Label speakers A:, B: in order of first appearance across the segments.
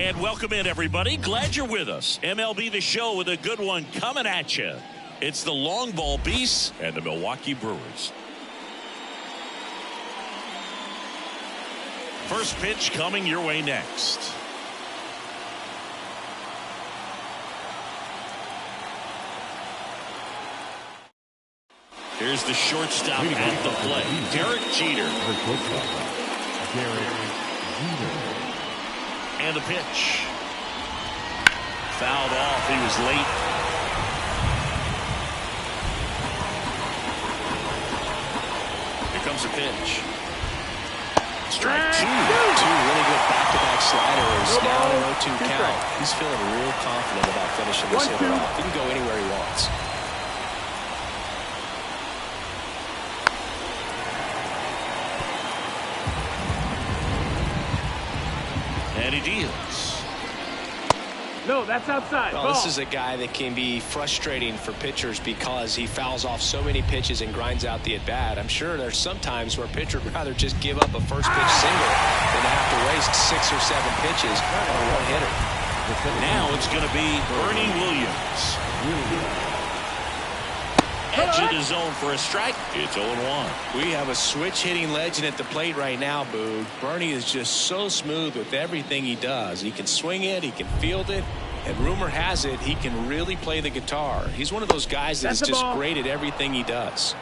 A: And welcome in, everybody. Glad you're with us. MLB The Show with a good one coming at you. It's the Long Ball Beasts and the Milwaukee Brewers. First pitch coming your way next. Here's the shortstop at the plate, Derek Jeter. And the pitch. Fouled off. He was late. Here comes the pitch. Strike two.
B: Two really good back-to-back sliders. Now an 0-2 count. He's feeling real confident about finishing this hitter off. He can go anywhere he wants.
A: And he deals.
C: No, that's outside.
B: Well, this is a guy that can be frustrating for pitchers because he fouls off so many pitches and grinds out the at-bat. I'm sure there's some times where a pitcher would rather just give up a first-pitch single than to have to waste 6 or 7 pitches on a one-hitter.
A: Now it's going to be Bernie Williams. Edge of the zone for a strike. It's 0-1.
B: We have a switch-hitting legend at the plate right now, Boog. Bernie is just so smooth with everything he does. He can swing it, he can field it, and rumor has it he can really play the guitar. He's one of those guys that's just great at everything he does.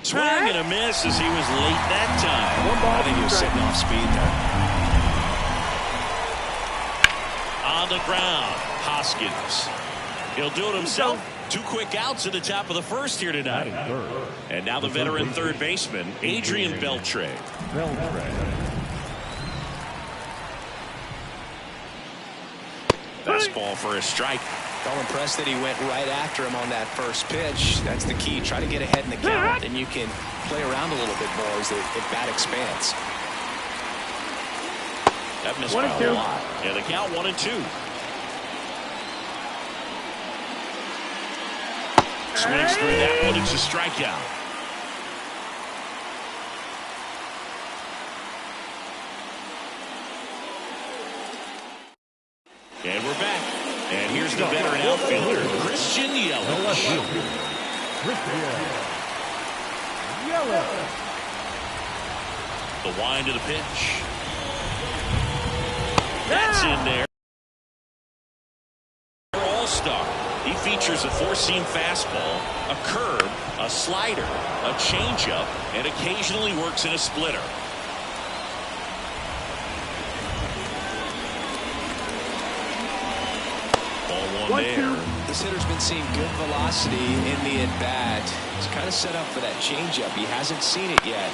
A: Swing and a miss as he was late that time.
B: I think he was sitting off speed there.
A: On the ground, Hoskins. He'll do it himself. 2 quick outs at the top of the first here tonight. And now the veteran third baseman, Adrian Beltre. Fastball for a strike.
B: Well impressed that he went right after him on that first pitch. That's the key. Try to get ahead in the count, and you can play around a little bit more as the bat expands.
A: That missed by a lot. Yeah, the count 1-2. Swings through that one. It's a strikeout. And we're back. And here's the veteran outfielder, Christian Yelich. The wind of the pitch. That's in there. All-star. He features a 4-seam fastball, a curve, a slider, a changeup, and occasionally works in a splitter. Ball one there.
B: This hitter's been seeing good velocity in the at-bat. He's kind of set up for that changeup. He hasn't seen it yet.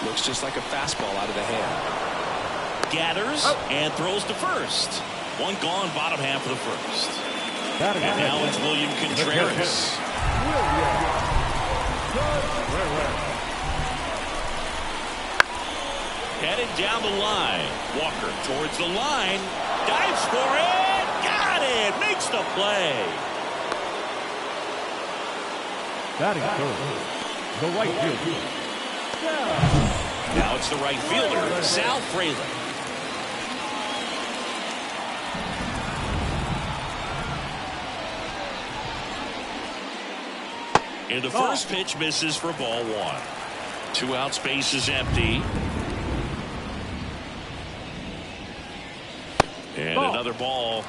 B: Looks just like a fastball out of the hand.
A: Gathers and throws to first. One gone, bottom half of the first. And now it's William Contreras. Headed down the line. Walker towards the line. Dives for it. Got it. Makes the play.
D: Batting third, the right fielder.
A: Now it's the right fielder, Sal Frelick. And the first pitch misses for ball 1. 2 outs, base is empty. And another ball.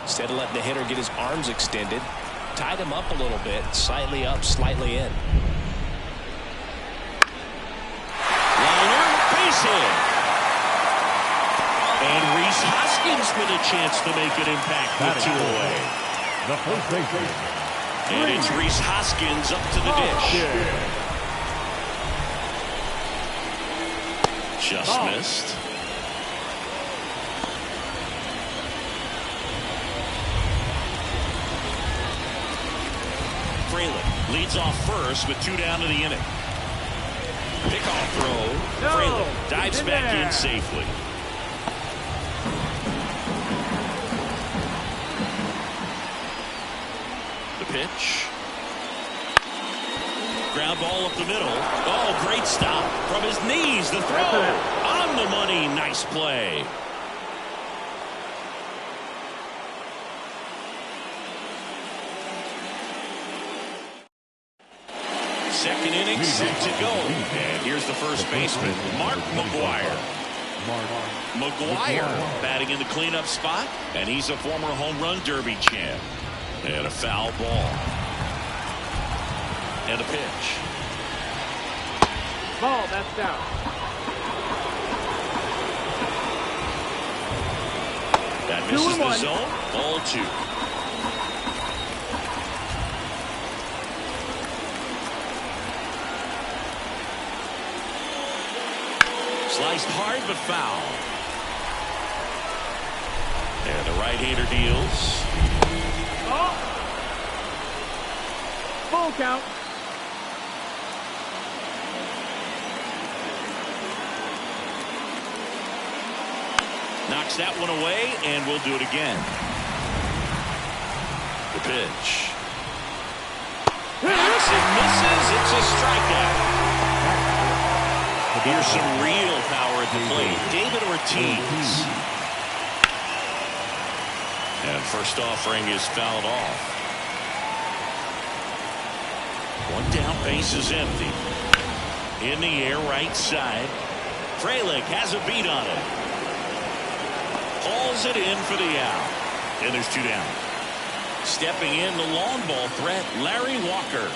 B: Instead of letting the hitter get his arms extended, tied him up a little bit, slightly up, slightly in.
A: Liner, base hit. And Rhys Hoskins with a chance to make an impact with 2 away.
D: The first baseman.
A: And it's Rhys Hoskins up to the dish. Just missed. Frelick leads off first with 2 down to the inning. Pickoff throw. Frelick dives back in safely. pitch. Ground ball up the middle. Oh, great stop. From his knees, the throw. On the money. Nice play. Second inning, set to go. And here's the first baseman, Mark McGwire. McGwire batting in the cleanup spot, and he's a former home run derby champ. And a foul ball. And a pitch.
C: Ball, that's down.
A: That misses the zone. Ball 2. Sliced hard but foul. And the right-hander deals.
C: Oh. Full count.
A: Knocks that one away, and we'll do it again. The pitch. Hits and misses. It's a strikeout. Here's some real power at the plate. David Ortiz. And first offering is fouled off. One down, base is empty. In the air, right side. Frelick has a beat on it. Hauls it in for the out. And there's 2 down. Stepping in the long ball threat, Larry Walker.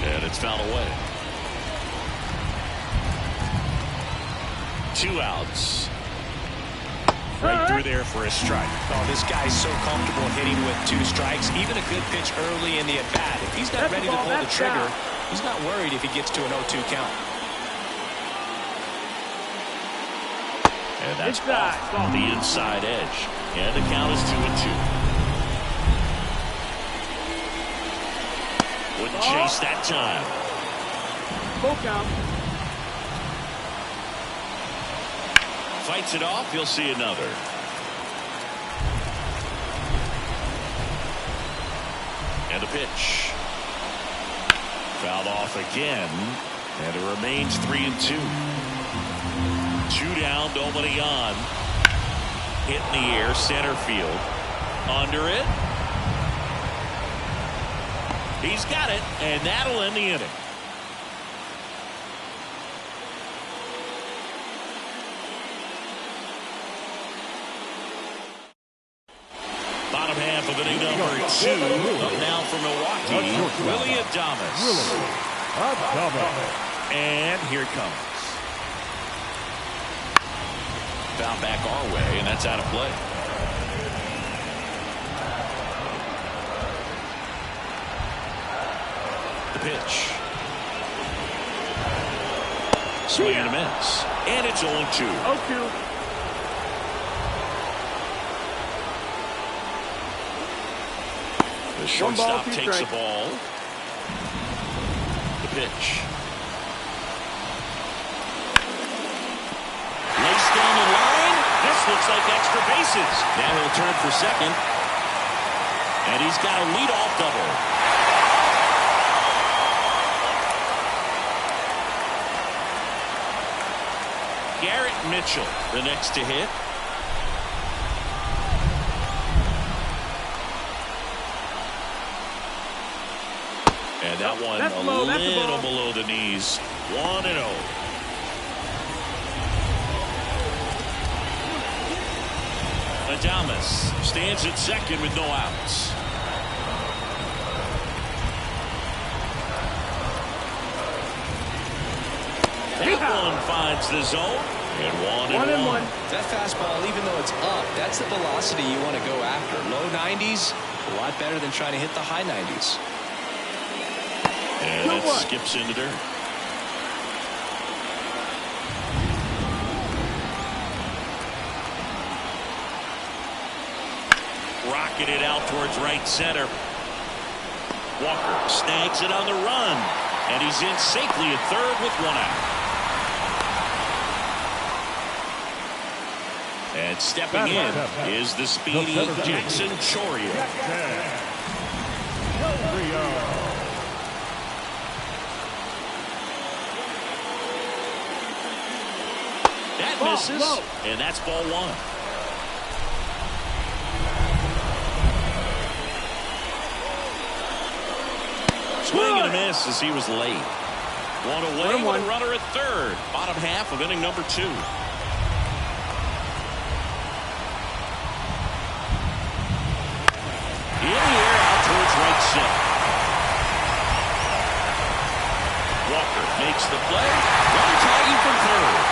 A: And it's fouled away. 2 outs. Right through there for a strike.
B: Oh, this guy's so comfortable hitting with 2 strikes. Even a good pitch early in the at-bat. If he's not ready to pull the trigger, he's not worried if he gets to an 0-2 count.
A: And that's off the inside edge. And the count is 2-2. Wouldn't chase that time.
C: Full count.
A: Fights it off. He'll see another. And a pitch. Fouled off again. And it remains 3-2. 2 down, nobody on. Hit in the air, center field. Under it. He's got it, and that'll end the inning. Bottom half of inning number 2. Up now from Milwaukee, Willy Adames. And here it comes. Foul back our way, and that's out of play. The pitch. Swing and a miss. And it's 0-2.
C: 0-2.
A: The shortstop takes the ball. The pitch. Laced down the line. This looks like extra bases. Now he'll turn for second. And he's got a leadoff double. Garrett Mitchell, the next to hit. And that one a little below the knees. 1-0. Adames stands at second with no outs. That one finds the zone. And 1-1.
B: That fastball, even though it's up, that's the velocity you want to go after. Low 90s, a lot better than trying to hit the high 90s.
A: And it skips into dirt. Rocketed out towards right center. Walker snags it on the run. And he's in safely at third with 1 out. And And stepping in is the speedy Jackson Chourio. That misses, and that's ball one. Swing and a miss as he was late. One away with a runner at third. Bottom half of inning number 2. In the air out towards right center. Walker makes the play. Runner tagging from third.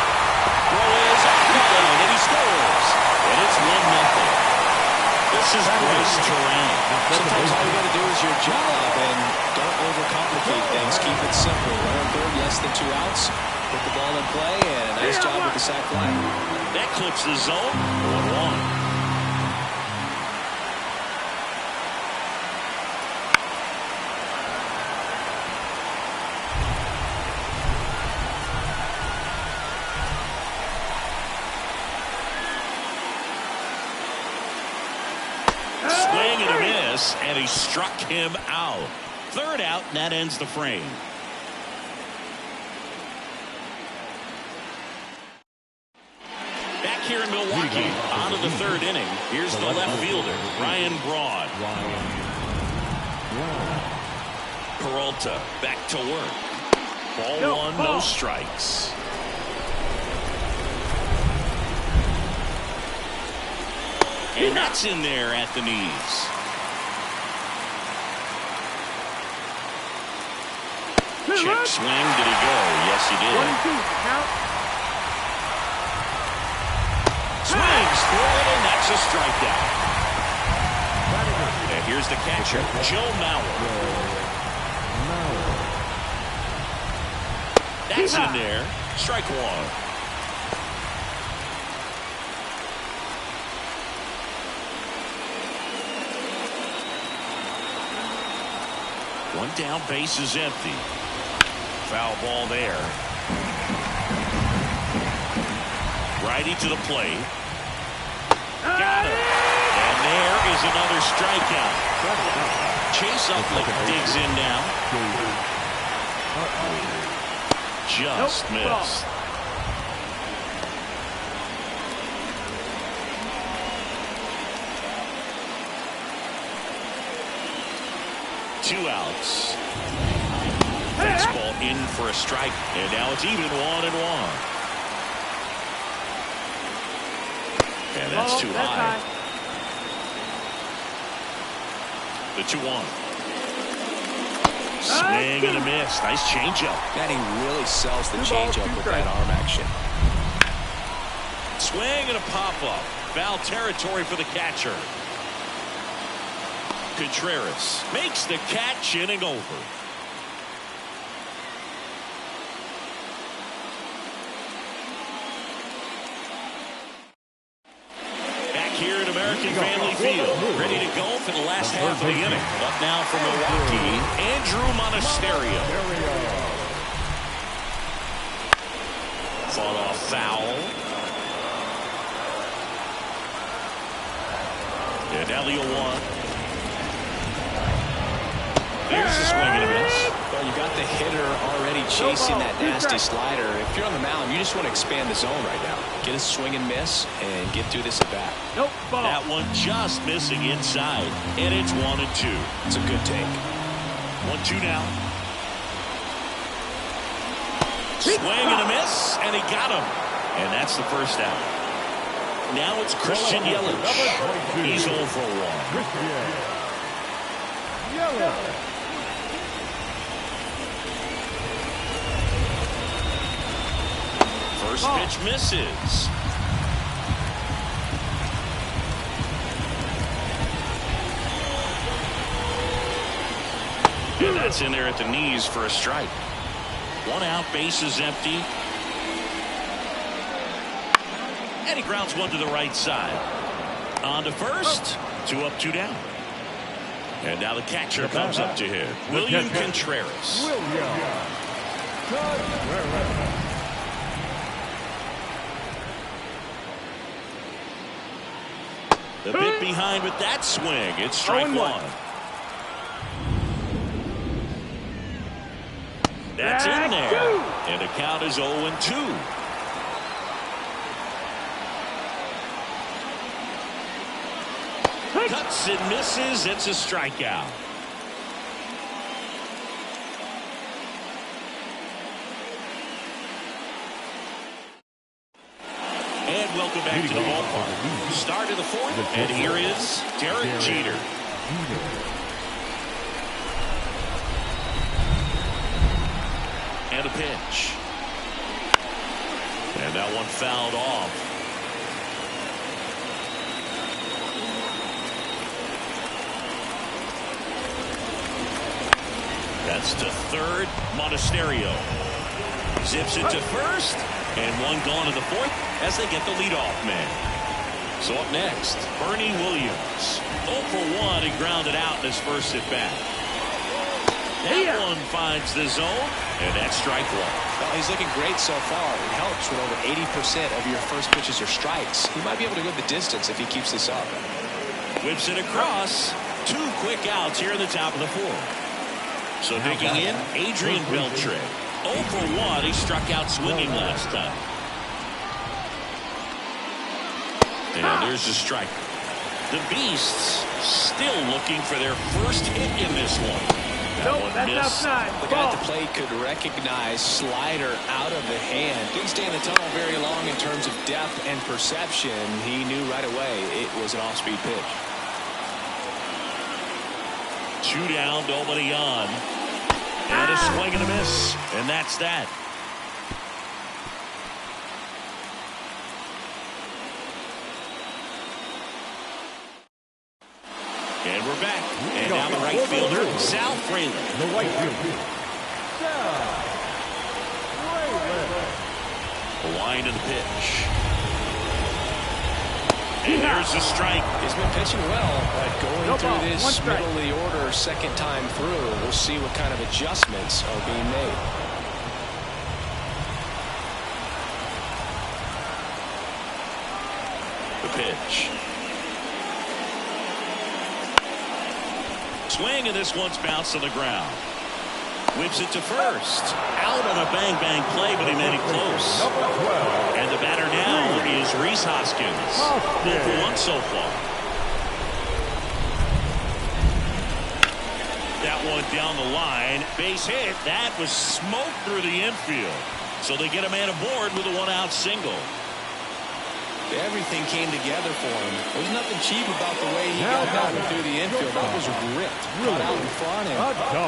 A: Throw is off the line, and he scores. And it's 1-0. This is Bryce Terang.
B: Sometimes all you got to do is your job and don't overcomplicate things. Keep it simple. Runner third, less than 2 outs. Put the ball in play, and a nice job with the sac fly.
A: That clips the zone. 1-1. And he struck him out. Third out, and that ends the frame. Back here in Milwaukee, on to the third inning. Here's the left fielder, Ryan Braun. Peralta back to work. Ball one, no strikes. And that's in there at the knees. Check swing. Did he go? Yes, he did.
C: 1-2. Count.
A: Swings through it, and that's a strikeout. And here's the catcher, Joe Mauer. That's in there. Strike one. One down, base is empty. Foul ball there. Righty to the plate. Got him. And there is another strikeout. Chase Uplick digs in now. Just missed. Two outs. Fastball in for a strike, and now it's even 1-1. And that's too high. The 2-1. Swing and a miss. Nice changeup.
B: And he really sells the changeup with that arm action.
A: Swing and a pop-up. Foul territory for the catcher. Contreras makes the catch, inning over. Back here at American Family Field, ready to go for the last half of the inning. Up now from Milwaukee, Andrew Monasterio. Fought off foul. And now the 0-1. There's the swing and a miss.
B: Well, you got the hitter already chasing that nasty slider. If you're on the mound, you just want to expand the zone right now. Get a swing and miss and get through this at bat.
C: Nope. Ball.
A: That one just missing inside, and it's 1-2.
B: It's a good take.
A: 1-2 now. Swing and a miss, and he got him. And that's the first out. Now it's Christian Yelich. He's 0 for 1. First pitch misses. And that's in there at the knees for a strike. 1 out, base is empty. And he grounds one to the right side. On to first. 2 up, 2 down. And now the catcher comes up to him. William Contreras. A bit behind with that swing. It's strike
C: 0-1.
A: one. That's in there. And the count is 0-2. Cuts and misses. It's a strikeout. And welcome back to the ballpark. Start of the fourth, and here is Derek Jeter. And a pitch. And that one fouled off. That's to third. Monasterio zips it to first, and one gone to the fourth as they get the leadoff man. So up next, Bernie Williams. 0 for 1, he grounded out in his first at bat. That one finds the zone, and that's strike one.
B: Well, he's looking great so far. It helps when over 80% of your first pitches are strikes. He might be able to go the distance if he keeps this up.
A: Whips it across. 2 quick outs here in the top of the fourth. So digging in, Adrian Beltre. 0 for 1. He struck out swinging last time. And there's the strike. The Beasts still looking for their first hit in this one.
C: Nope, that's outside.
B: The guy at the plate could recognize slider out of the hand. Didn't stay in the tunnel very long in terms of depth and perception. He knew right away it was an off-speed pitch.
A: 2 down, nobody on. And a swing and a miss. And that's that. And we're back. And now the right fielder, Sal Frelick.
D: The right fielder, Sal Frelick.
A: The line of the pitch. And there's the strike.
B: He's been pitching well, but going through this middle of the order second time through, we'll see what kind of adjustments are being made.
A: The pitch. Swing, and this one's bounced on the ground. Whips it to first. Out on a bang-bang play, but he made it close. And the batter now is Rhys Hoskins. 0 for 1 so far. That one down the line. Base hit. That was smoked through the infield. So they get a man aboard with a 1-out single.
B: Everything came together for him. There's nothing cheap about the way he got down through the infield. That was ripped. Got out in front and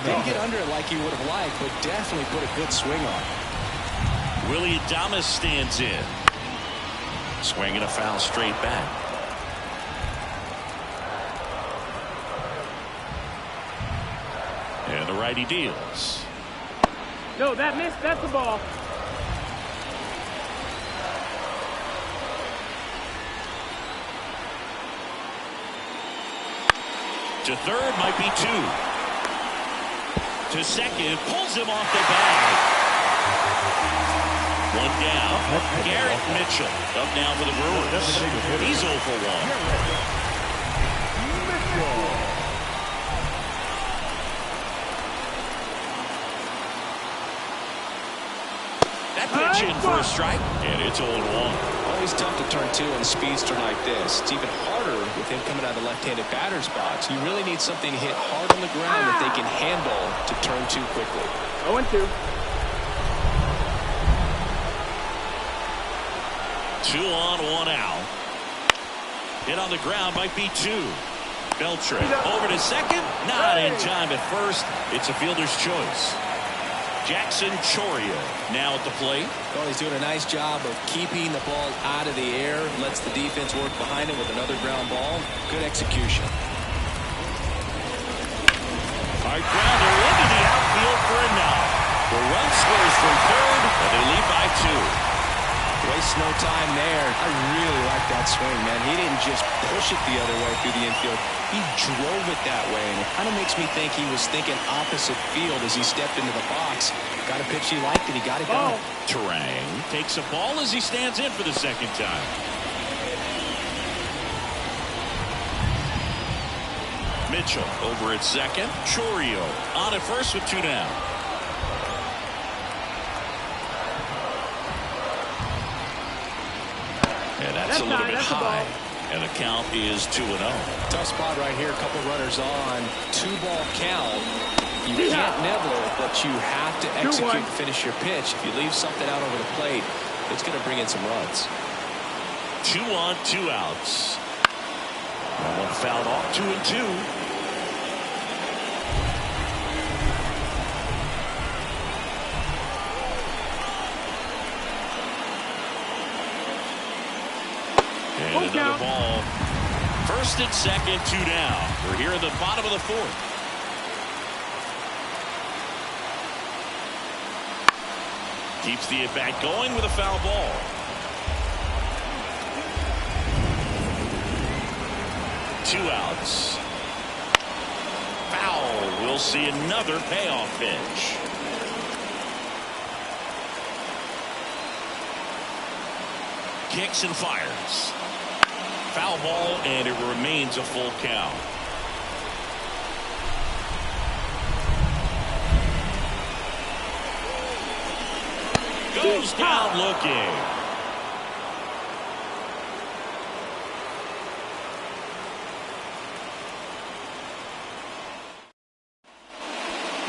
B: didn't get under it like he would have liked, but definitely put a good swing on it.
A: Willie Adames stands in. Swinging a foul straight back. And the righty deals.
C: No, that missed. That's the ball.
A: To third, might be 2. To second, pulls him off the bag. 1 down. Garrett Mitchell up now for the Brewers. He's 0 for 1. That pitch in for a strike, and it's 0-1.
B: Always tough to turn 2 in a speedster like this. It's even harder with him coming out of the left-handed batter's box. You really need something hit hard on the ground that they can handle to turn 2 quickly.
C: 0-2.
A: 2 on, 1 out. Hit on the ground, might be 2. Beltre over to second. Not in time at first. It's a fielder's choice. Jackson Chourio now at the plate.
B: Well, he's doing a nice job of keeping the ball out of the air. Lets the defense work behind him with another ground ball. Good execution.
A: Hard grounder into the outfield for a knock. The run scores from third, and they lead by 2.
B: Waste no time there. I really like that swing, man. He didn't just push it the other way through the infield. He drove it that way, and it kind of makes me think he was thinking opposite field as he stepped into the box. Got a pitch he liked, and he got it done.
A: Turang takes a ball as he stands in for the second time. Mitchell over at second. Chourio on at first with 2 down. And that's a little bit high. And the count is 2-0.
B: Tough spot right here. A couple runners on. 2-ball count. You can't nibble, but you have to execute and finish your pitch. If you leave something out over the plate, it's going to bring in some runs.
A: 2 on, 2 outs. That one fouled off. 2-2. And another ball. First and second, 2 down. We're here at the bottom of the 4th. Keeps the at-bat going with a foul ball. Two outs. Foul. We'll see another payoff pitch. Kicks and fires. Foul ball, and it remains a full count. Goes down looking.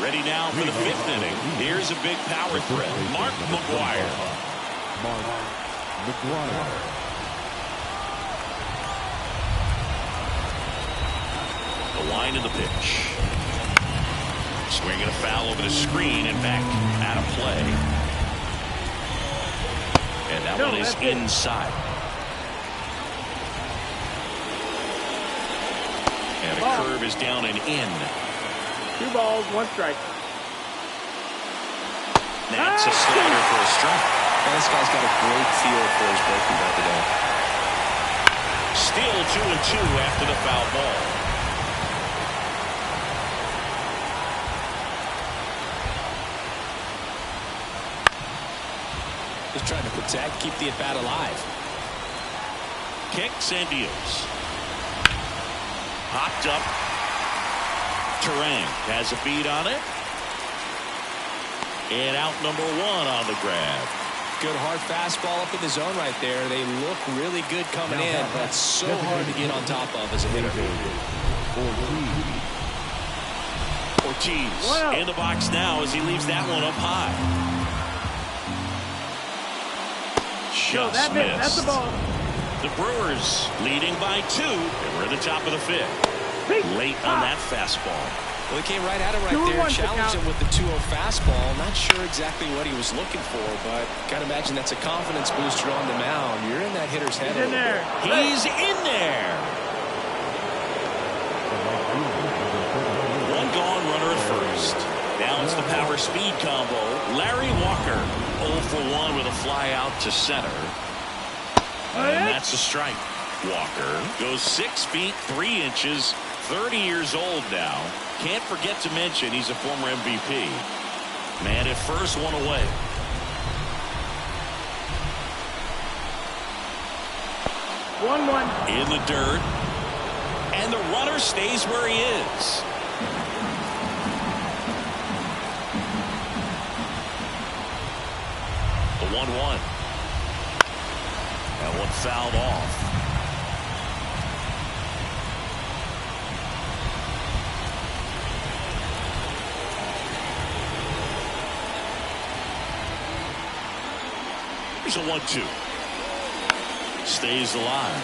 A: Ready now for the 5th inning. Here's a big power threat. Mark McGwire. The line of the pitch. Swinging a foul over the screen and back out of play. And that one is inside. And the curve is down and in.
C: 2 balls, 1 strike.
A: That's a slider for a strike.
B: And this guy's got a great feel for his breaking ball today.
A: Still 2-2 after the foul ball.
B: Just trying to protect, keep the at-bat alive.
A: Kicks and deals. Hopped up. Turang has a beat on it. And out number 1 on the grab.
B: Good hard fastball up in the zone right there. They look really good coming in, but it's so hard to get on top of as a hitter.
A: Ortiz in the box now as he leaves that one up high. Just missed.
C: That's the ball.
A: The Brewers leading by 2. And we're at the top of the 5th. Late on that fastball.
B: Well, he came right at him right there, challenged him with the 2-0 fastball. Not sure exactly what he was looking for, but got to imagine that's a confidence booster on the mound. You're in that hitter's head.
C: He's in there.
A: He's in there. 1 gone, runner at first. Now it's the power speed combo. Larry Walker 0 for 1 with a fly out to center. And that's a strike. Walker goes 6 feet 3 inches, 30 years old now. Can't forget to mention he's a former MVP. Man at first, 1 away. In the dirt. And the runner stays where he is. The 1-1. That one fouled off. Here's a 1-2. Stays alive.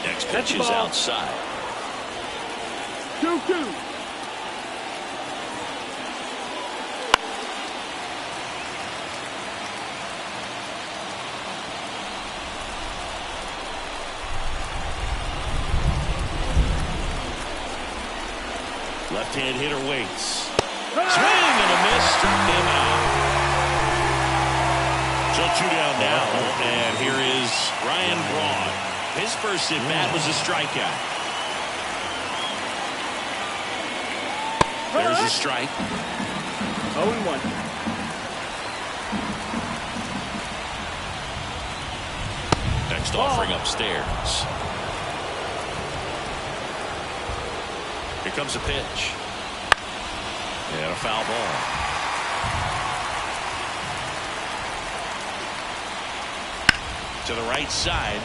A: Next pitch is outside.
C: 2-2.
A: Left-hand hitter waits. Swing and a miss. Struck him out. So 2 down now. And here is Ryan Braun. His first at-bat was a strikeout. There's a strike.
C: 0-1.
A: Next offering upstairs. Here comes a pitch. And a foul ball. To the right side.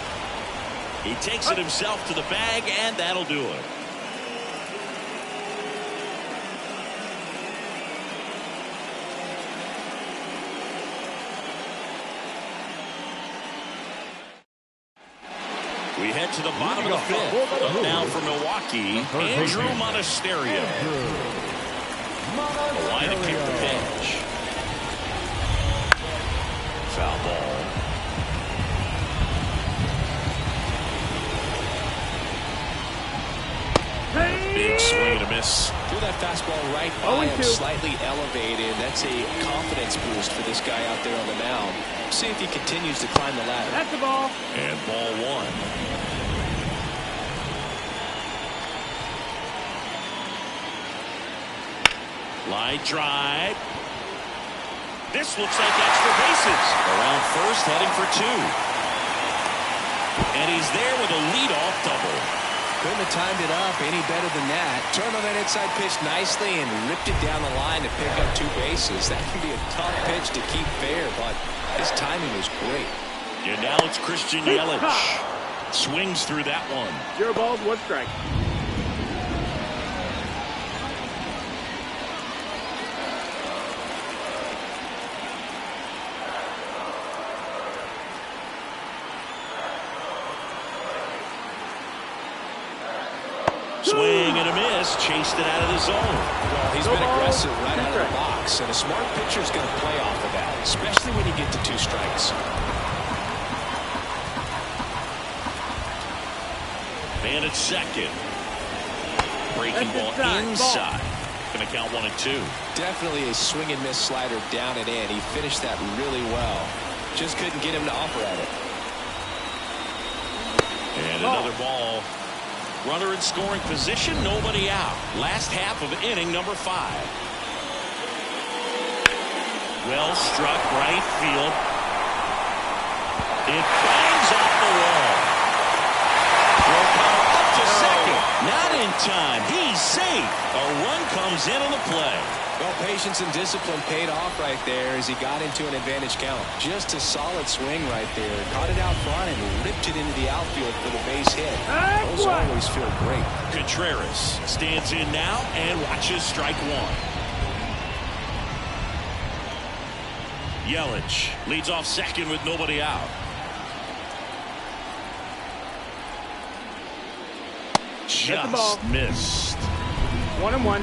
A: He takes it himself to the bag, and that'll do it. We head to the bottom of the fifth. Up now for Milwaukee, Andrew Monasterio. The line to kick the pitch. Foul ball. Big swing and a miss.
B: Threw that fastball right by him, slightly elevated. That's a confidence boost for this guy out there on the mound. See if he continues to climb the ladder.
C: That's the ball.
A: And ball one. Line drive. This looks like extra bases. Around first, heading for two. And he's there with a leadoff double.
B: Couldn't have timed it up any better than that. Turned on that inside pitch nicely and ripped it down the line to pick up two bases. That can be a tough pitch to keep fair, but his timing was great.
A: And now it's Christian Yelich. Swings through that one.
C: 0 balls, 1 strike.
A: Swing and a miss. Chased it out of the zone.
B: Well, he's been aggressive right out of the box, and a smart pitcher is going to play off of that, especially when you get to 2 strikes.
A: Man at second. Breaking ball inside. Going to count 1 and 2.
B: Definitely a swing and miss slider down and in. He finished that really well. Just couldn't get him to offer at it.
A: And another ball. Runner in scoring position, nobody out. Last half of inning number 5. Well struck, right field. It bangs off the wall. Throw count up to second. Not in time. He's safe. A run comes in on the play.
B: Well, patience and discipline paid off right there as he got into an advantage count. Just a solid swing right there. Caught it out front and ripped it into the outfield for the base hit. Those always feel great.
A: Contreras stands in now and watches strike 1. Yelich leads off second with nobody out. Just missed.
C: 1 and 1.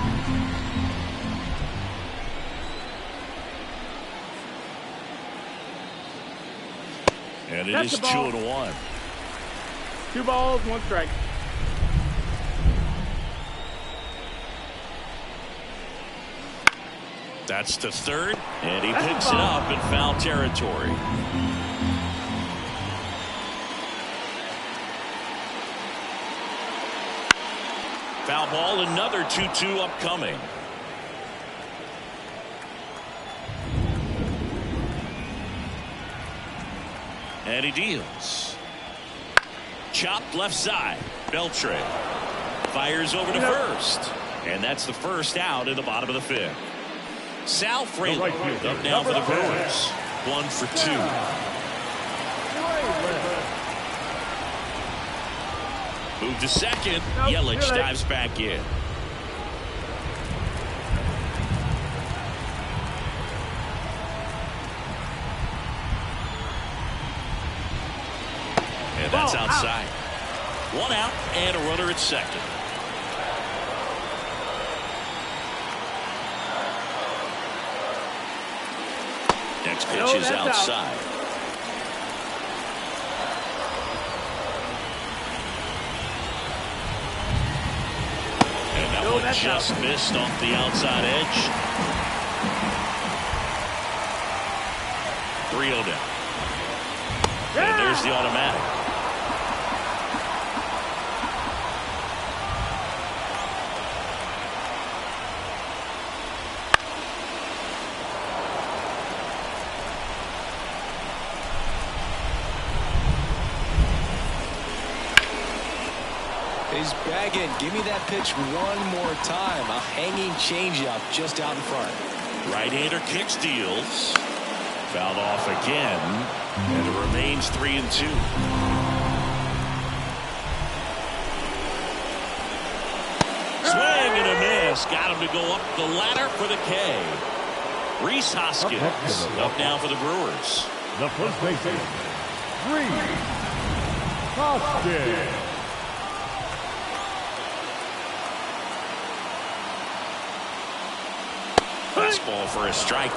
A: And it is 2 and 1.
C: 2 balls, 1 strike.
A: That's to third, and he picks it up in foul territory. Foul ball, another 2-2 upcoming. And he deals. Chopped left side. Beltre fires over to first. And that's the first out in the bottom of the 5th. Sal Frelick up now for the Brewers. 1 for 2. Move to second. Yelich dives back in. And that's outside. 1 out and a runner at second. Next pitch is outside. And that one just missed off the outside edge. 3-0 down. And there's the automatic.
B: He's begging. Give me that pitch one more time. A hanging changeup just out in front.
A: Right-hander kicks, deals. Fouled off again, and it remains 3-2. Swing and a miss. Got him to go up the ladder for the K. Rhys Hoskins up now for the Brewers.
D: The first baseman, Rhys Hoskins.
A: Fastball for a strike.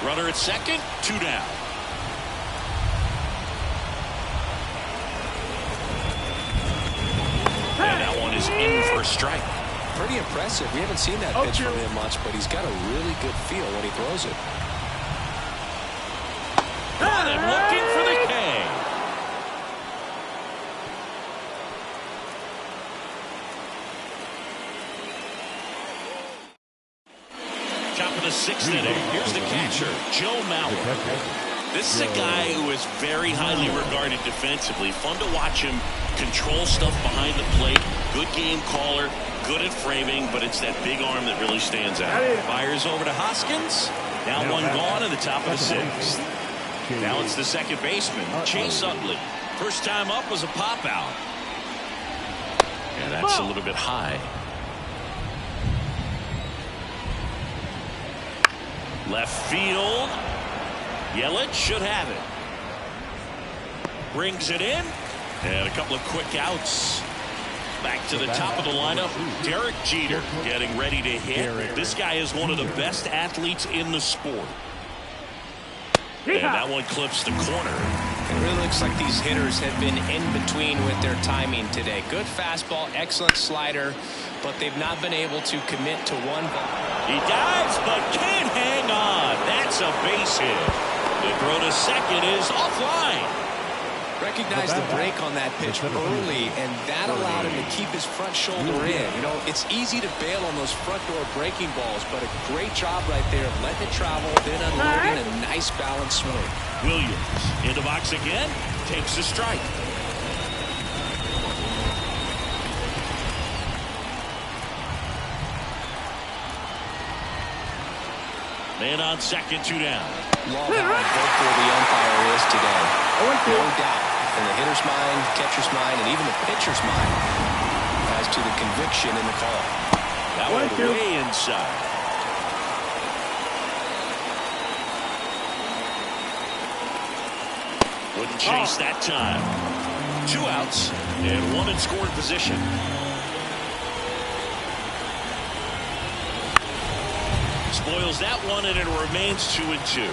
A: Runner at second, 2 down. And that one is in for a strike.
B: Pretty impressive. We haven't seen that pitch from him much, but he's got a really good feel when he throws it.
A: Got him looking for the K. Top of the 6th inning. Here's the catcher, Joe Mauer. This is a guy who is very highly regarded defensively. Fun to watch him control stuff behind the plate. Good game caller, good at framing, but it's that big arm that really stands out. Fires over to Hoskins. Now one gone in the top of the 6th. Now it's the second baseman, Chase Utley. First time up was a pop out. And that's a little bit high. Left field. Yelich should have it. Brings it in. And a couple of quick outs. Back to the top of the lineup, Derek Jeter getting ready to hit. This guy is one of the best athletes in the sport. And that one clips the corner.
B: It really looks like these hitters have been in between with their timing today. Good fastball, excellent slider, but they've not been able to commit to one ball.
A: He dives, but can't hang on. That's a base hit. The throw to second is offline.
B: Recognized the break on that pitch early, and that allowed him to keep his front shoulder in. You know, it's easy to bail on those front door breaking balls, but a great job right there of letting it travel, then unloading a nice balanced swing.
A: Williams in the box again, takes the strike. Man on second, 2 down.
B: Love how vocal the umpire is today. No doubt. In the hitter's mind, catcher's mind, and even the pitcher's mind as to the conviction in the call.
A: That went way inside. Wouldn't chase that time. 2 outs and 1 in scoring position. Spoils that one, and it remains 2-2.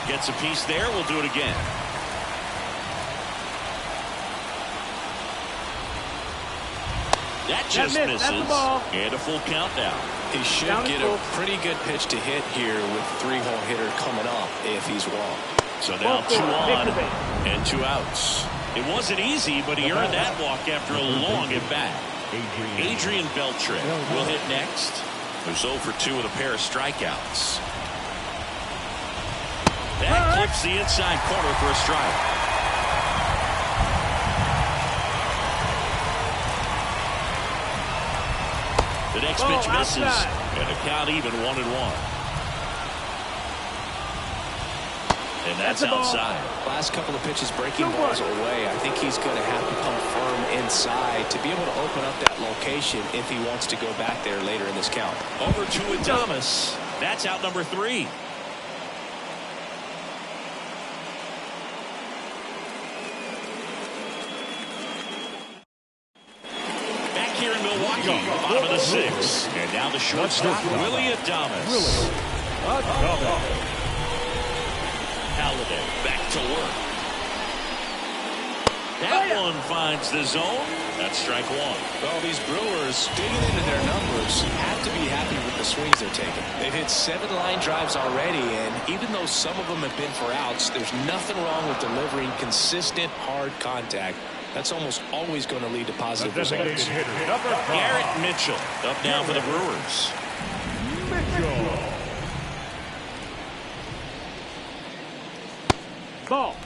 A: Gets a piece there. We'll do it again. That just misses. And a full count now.
B: He should get a pretty good pitch to hit here with 3-hole hitter coming up if he's walked.
A: So now 2 on and 2 outs. It wasn't easy, but he earned that walk after a long at bat. Adrian Beltre will hit next. Who's 0 for 2 with a pair of strikeouts. That clips the inside corner for a strike. The next pitch misses, and the count even 1-1. And that's outside.
B: Last couple of pitches breaking balls away. I think he's going to have to come firm inside to be able to open up that location if he wants to go back there later in this count.
A: Over to Thomas. That's out number 3. Back here in Milwaukee, bottom of the 6th. And now the shortstop, Willy Adames. Halladay back to work. That one finds the zone. That's strike 1.
B: Well, these Brewers, digging into their numbers, have to be happy with the swings they're taking. They've hit 7 line drives already, and even though some of them have been for outs, there's nothing wrong with delivering consistent, hard contact. That's almost always going to lead to positive results.
A: Garrett Mitchell up now for the Brewers.
C: Ball.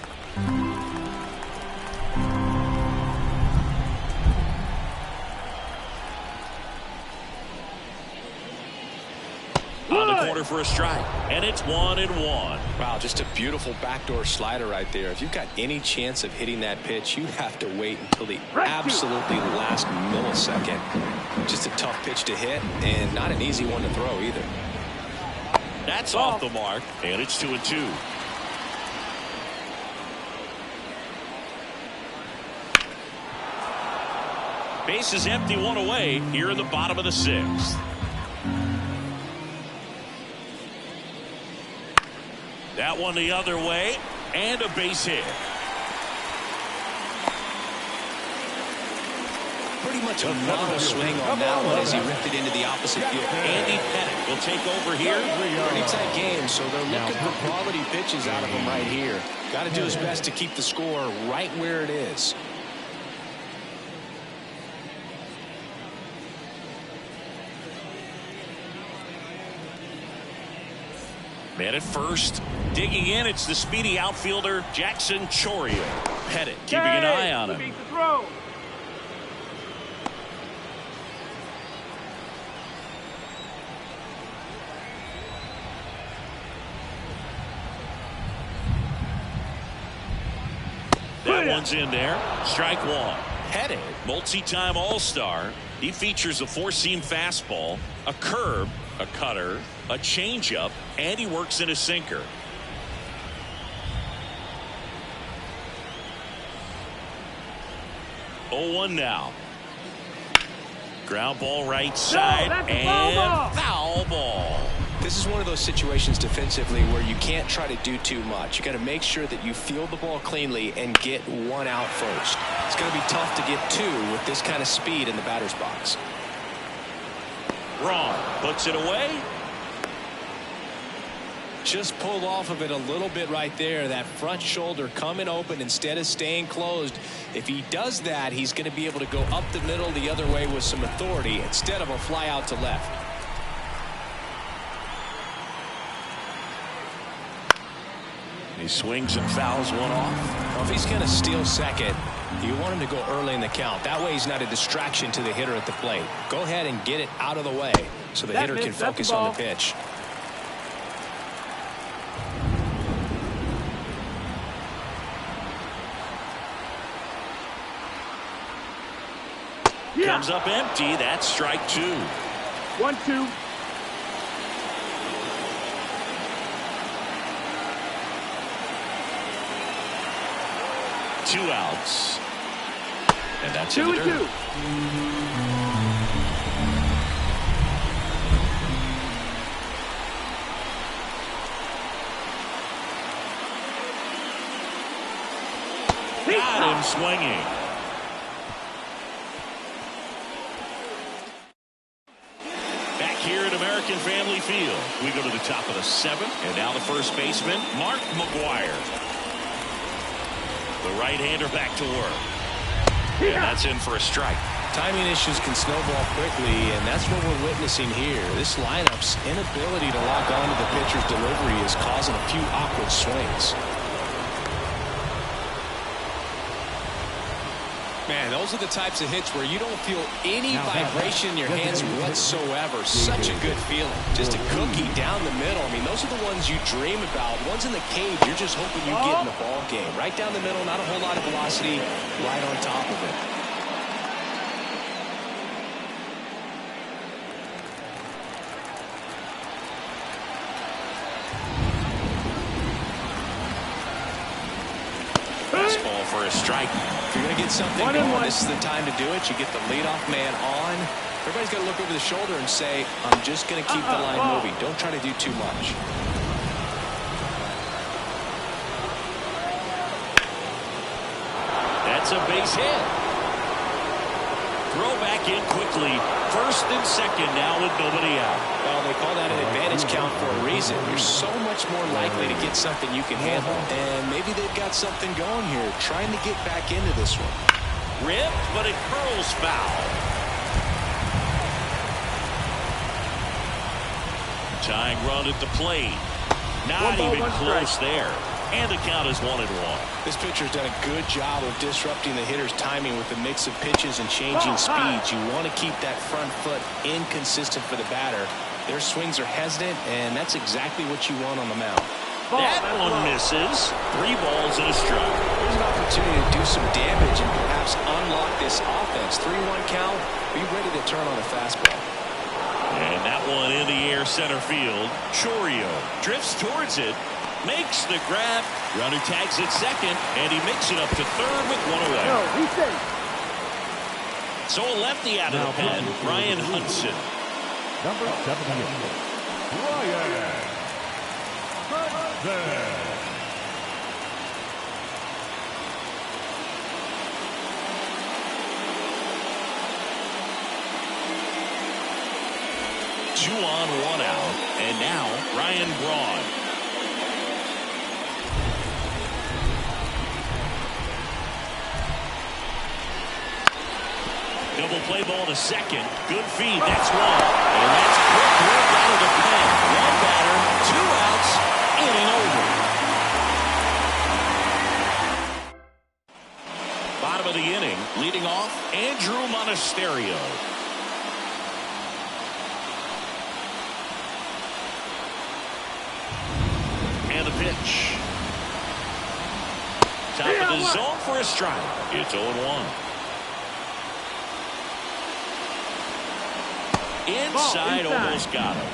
A: for a strike, and it's 1-1.
B: Wow, just a beautiful backdoor slider right there. If you've got any chance of hitting that pitch, you have to wait until the absolutely last millisecond. Just a tough pitch to hit, and not an easy one to throw either.
A: That's off the mark, and it's 2-2. Base is empty, one away here in the bottom of the 6th. That one the other way, and a base hit.
B: Pretty much a mono swing on that one as he ripped it into the opposite field.
A: Andy Pettitte will take over here.
B: Pretty tight game, so they're looking for quality pitches out of him right here. Got to do his best to keep the score right where it is.
A: Man at first, digging in, it's the speedy outfielder Jackson Chourio. Pettitte keeping an eye on him. That one's in there. Strike one. Pettitte, multi-time All-Star. He features a four-seam fastball, a curve, a cutter, a changeup, and he works in a sinker. Oh, 1 now. Ground ball right side, and foul ball.
B: This is one of those situations defensively where you can't try to do too much. You got to make sure that you field the ball cleanly and get one out first. It's going to be tough to get two with this kind of speed in the batter's box.
A: Wrong. Puts it away.
B: Just pulled off of it a little bit right there. That front shoulder coming open instead of staying closed. If he does that, he's going to be able to go up the middle the other way with some authority instead of a fly out to left.
A: He swings and fouls one off.
B: Well, if he's going to steal second, you want him to go early in the count. That way he's not a distraction to the hitter at the plate. Go ahead and get it out of the way so the hitter can focus on the pitch.
A: Comes up empty. That's strike two.
C: 1-2.
A: Two outs. And that's
C: 2-2.
A: Got him swinging. Back here at American Family Field, we go to the top of the 7th, and now the first baseman, Mark McGwire. The right-hander back to work. And that's in for a strike.
B: Timing issues can snowball quickly, and that's what we're witnessing here. This lineup's inability to lock onto the pitcher's delivery is causing a few awkward swings. Man, those are the types of hits where you don't feel any vibration in your hands whatsoever. Such a good feeling. Just a cookie down the middle. I mean, those are the ones you dream about. Ones in the cage, you're just hoping you get in the ball game. Right down the middle, not a whole lot of velocity, right on top of it.
A: Fastball for a strike.
B: If you're going to get something going, this is the time to do it. You get the leadoff man on. Everybody's got to look over the shoulder and say, I'm just going to keep the line moving. Don't try to do too much.
A: That's a base hit. Throw back in quickly. First and second now with nobody out.
B: Well, they call that an advantage count for a reason. You're so much more likely to get something you can handle. And maybe they've got something going here, trying to get back into this one.
A: Ripped, but it curls foul. Tying run at the plate. Not even close there. And the count is 1-1.
B: This pitcher's done a good job of disrupting the hitter's timing with a mix of pitches and changing speeds. You want to keep that front foot inconsistent for the batter. Their swings are hesitant, and that's exactly what you want on the mound.
A: That one misses. 3 balls and a strike.
B: There's an opportunity to do some damage and perhaps unlock this offense. 3-1 count. Be ready to turn on a fastball.
A: And that one in the air center field. Chourio drifts towards it. Makes the grab. Runner tags at second, and he makes it up to third with 1 away.
C: No, he's safe.
A: So a lefty out of the pen, Brian Hudson.
D: Number 78, Brian Hudson.
A: 2 on, 1 out, and now Ryan Braun. Double play ball to second. Good feed. That's 1. And that's a quick work out of the pen. 1 batter, 2 outs, inning over. Bottom of the inning, leading off, Andrew Monasterio. And the pitch. Top of the zone for a strike. It's 0-1. Inside, almost got him.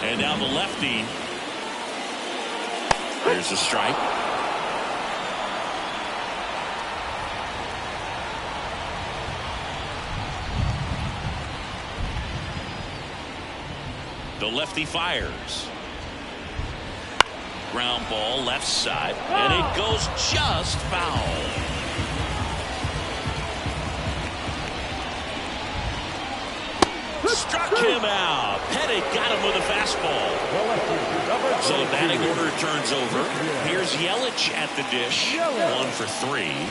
A: And now the lefty. There's a strike. The lefty fires. Ground ball left side, and it goes just foul. Struck him out. Pettit got him with a fastball. So the batting order turns over. Here's Yelich at the dish. 1 for 3.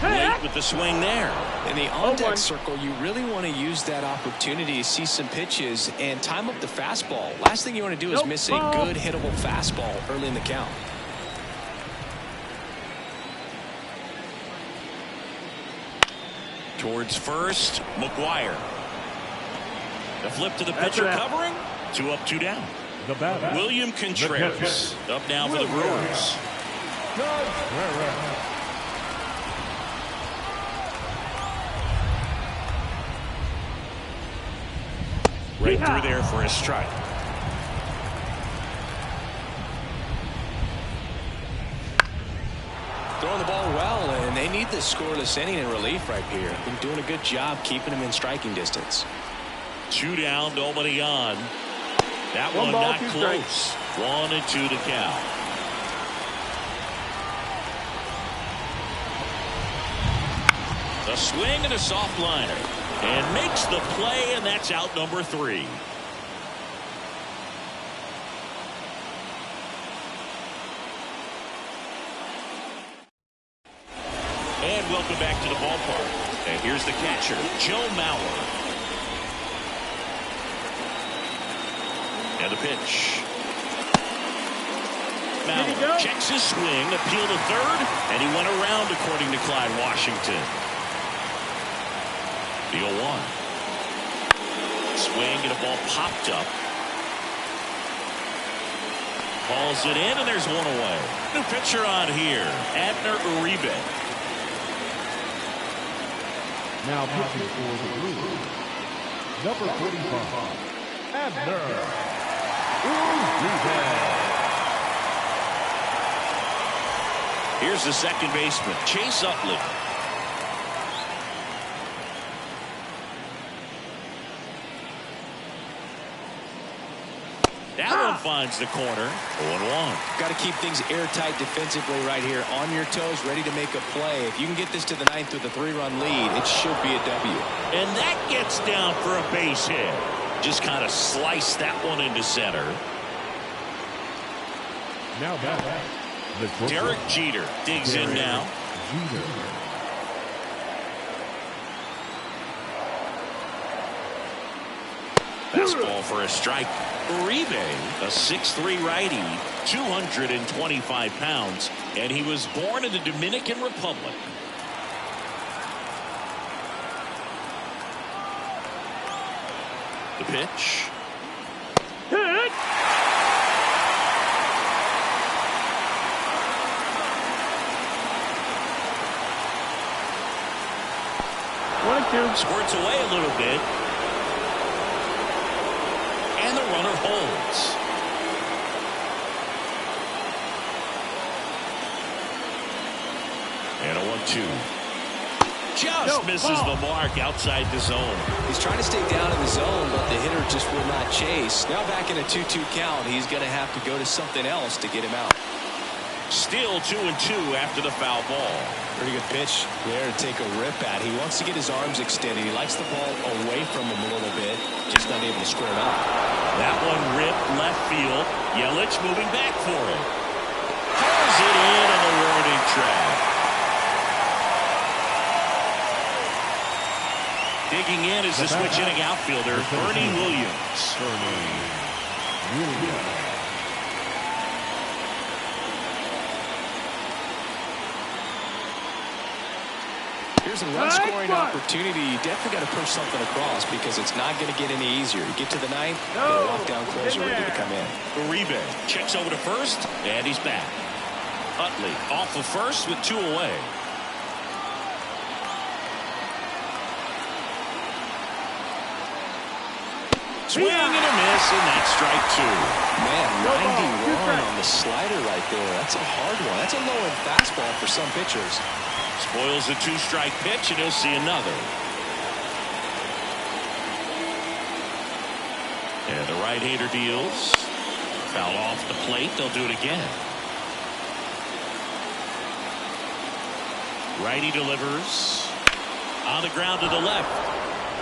A: Late with the swing there.
B: In the on-deck circle, you really want to use that opportunity to see some pitches and time up the fastball. Last thing you want to do is miss a good hittable fastball early in the count.
A: Towards first, McGuire. The flip to the pitcher covering. 2 up, 2 down.
D: The batter,
A: William Contreras up now for the Brewers. Right through there for a strike.
B: Throwing the ball well, and they need this scoreless inning in relief right here. Been doing a good job keeping them in striking distance.
A: 2 down, nobody on. That one
C: ball,
A: not
C: 2
A: close. 1-2 to count. A swing and a soft liner. And makes the play, and that's out number 3. And welcome back to the ballpark. And here's the catcher, Joe Mauer. And the pitch. Mauer checks his swing, appeal to third, and he went around according to Clyde Washington. The 0-1. Swing and a ball popped up. Calls it in, and there's 1 away. New pitcher on here, Abner Uribe.
D: Now pitching for the Brewers, number 45, Abner Uribe.
A: Here's the second baseman, Chase Utley. That one finds the corner. 0-1.
B: Got to keep things airtight defensively right here. On your toes, ready to make a play. If you can get this to the 9th with a 3-run lead, it should be a W.
A: And that gets down for a base hit. Just kind of slice that one into center.
D: Now back.
A: Derek Jeter digs in now.
D: Jeter.
A: Fastball for a strike. Uribe, a 6'3" righty, 225 pounds, and he was born in the Dominican Republic. The pitch.
C: Hit! 1-2.
A: Squirts away a little bit. And the runner holds. And a 1-2. Just misses the mark outside the zone.
B: He's trying to stay down in the zone, but the hitter just will not chase. Now back in a 2-2 count, he's going to have to go to something else to get him out.
A: Still 2-2 after the foul ball.
B: Pretty good pitch there to take a rip at. He wants to get his arms extended. He likes the ball away from him a little bit, just not able to square it up.
A: That one ripped left field. Yelich moving back for it. Pulls it in on the warning track. Digging in is the switch hitting outfielder, Bernie Williams.
B: Here's a run-scoring opportunity. You definitely got to push something across because it's not going to get any easier. You get to the ninth, they'll walk down closer, ready to come in.
A: Uribe checks over to first, and he's back. Utley off of first with 2 away. Swing and a miss, and that's strike 2.
B: Man, 91 on the slider right there. That's a hard one. That's a low-end fastball for some pitchers.
A: Spoils the 2-strike pitch, and he'll see another. And the right-hander deals. Foul off the plate. They'll do it again. Righty delivers. On the ground to the left.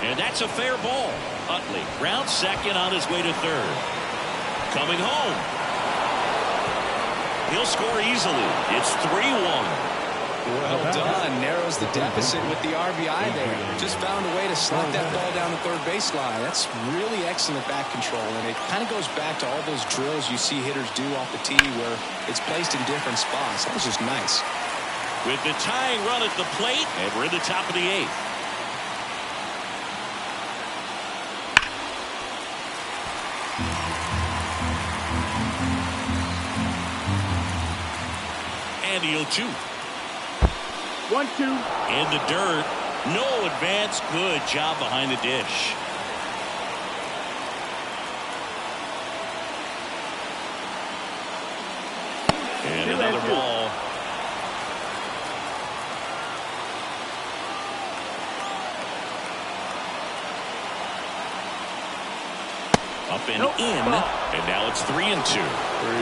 A: And that's a fair ball. Utley round second on his way to third. Coming home. He'll score easily. It's 3-1.
B: Well done. Narrows the deficit with the RBI there. Just found a way to slot that ball down the third baseline. That's really excellent bat control, and it kind of goes back to all those drills you see hitters do off the tee where it's placed in different spots. That was just nice.
A: With the tying run at the plate, and we're in the top of the 8th. And the 0-2.
C: 1-2.
A: In the dirt. No advance. Good job behind the dish. And another ball. Up and in. And now it's 3-2.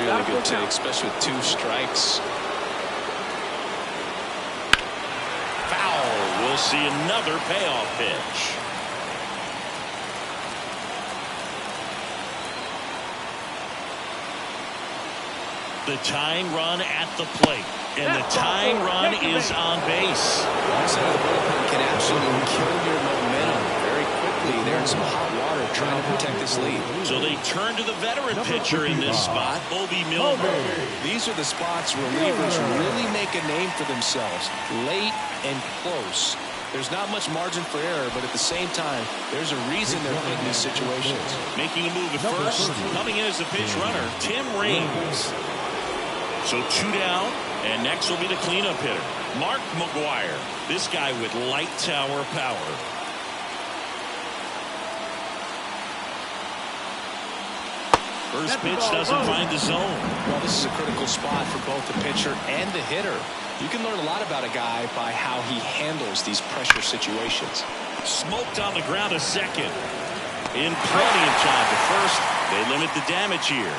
B: Really good take, especially with 2 strikes.
A: We'll see another payoff pitch. The tying run at the plate. And the tying run is on base.
B: One side of the bullpen can absolutely kill your momentum very quickly. They're in some hot water trying to protect this lead.
A: So they turn to the veteran pitcher in this spot, Bobby Miller.
B: These are the spots relievers really make a name for themselves. Late and close. There's not much margin for error, but at the same time, there's a reason they're put in these situations.
A: Making a move at first, coming in as the pinch runner, Tim Raines. So 2 down, and next will be the cleanup hitter, Mark McGwire. This guy with light tower power. First pitch doesn't find the zone.
B: Well, this is a critical spot for both the pitcher and the hitter. You can learn a lot about a guy by how he handles these pressure situations.
A: Smoked on the ground a second. In plenty of time to first. They limit the damage here.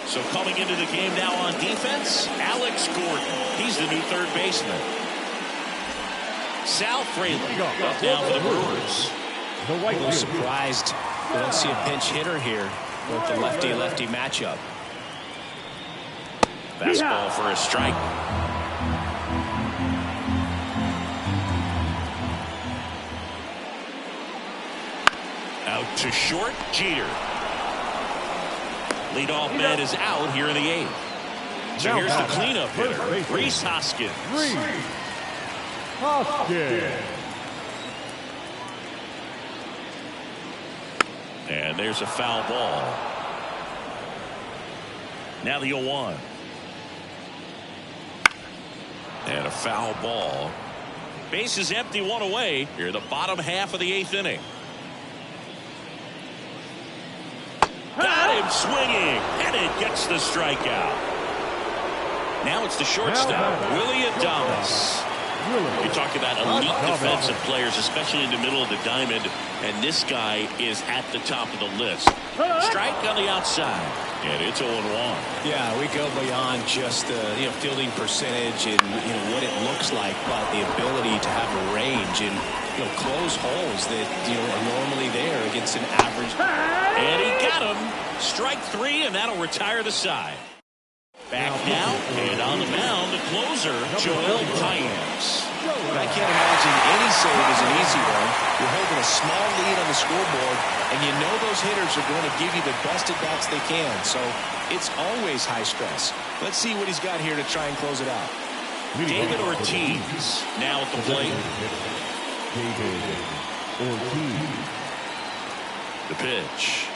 A: So coming into the game now on defense, Alex Gordon. He's the new third baseman. Sal Frelick up now for the Brewers.
B: A little surprised we don't see a pinch hitter here with the lefty-lefty matchup.
A: Fastball for a strike. Out to short, Jeter. Leadoff man is out here in the 8th. So here's the cleanup hitter, Rhys Hoskins.
D: Hoskins.
A: And there's a foul ball. Now the 0-1. And a foul ball. Base is empty, one away. Here in the bottom half of the 8th inning. Got him swinging, and it gets the strikeout. Now it's the shortstop, Willy Adames. You talk about elite defensive players, especially in the middle of the diamond, and this guy is at the top of the list. Strike on the outside, and it's 0-1.
B: Yeah, we go beyond just the fielding percentage and what it looks like, but the ability to have a range and close holes that are normally there against an average.
A: And he got him. Strike 3, and that'll retire the side. Back now, and on the mound, the closer, Joel Payamps.
B: I can't imagine any save is an easy one. You're holding a small lead on the scoreboard, and you know those hitters are going to give you the best at-bats they can, so it's always high stress. Let's see what he's got here to try and close it out.
A: David Ortiz now at the plate.
D: David Ortiz.
A: The pitch.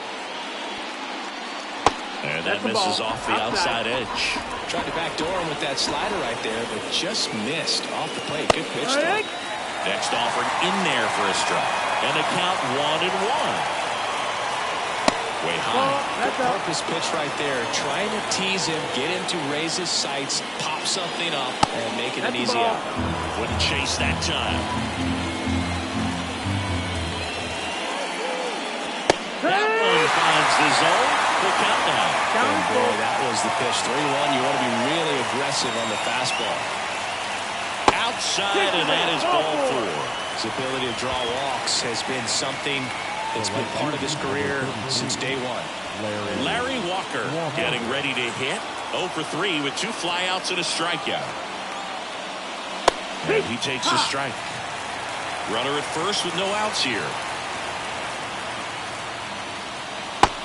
A: And that misses off the outside edge.
B: Tried to backdoor him with that slider right there, but just missed off the plate. Good pitch, though.
A: Next offered in there for a strike. And the count 1-1. Way high.
B: Good purpose pitch right there. Trying to tease him, get him to raise his sights, pop something up, and make it an easy out.
A: Wouldn't chase that time. That one finds the zone. The count now.
B: And boy, that was the pitch. 3-1. You want to be really aggressive on the fastball.
A: Outside, and that is ball 4.
B: His ability to draw walks has been something that's been part of his career since day one.
A: Larry Walker getting ready to hit. 0 for 3 with 2 flyouts and a strikeout. And he takes a strike. Runner at first with no outs here.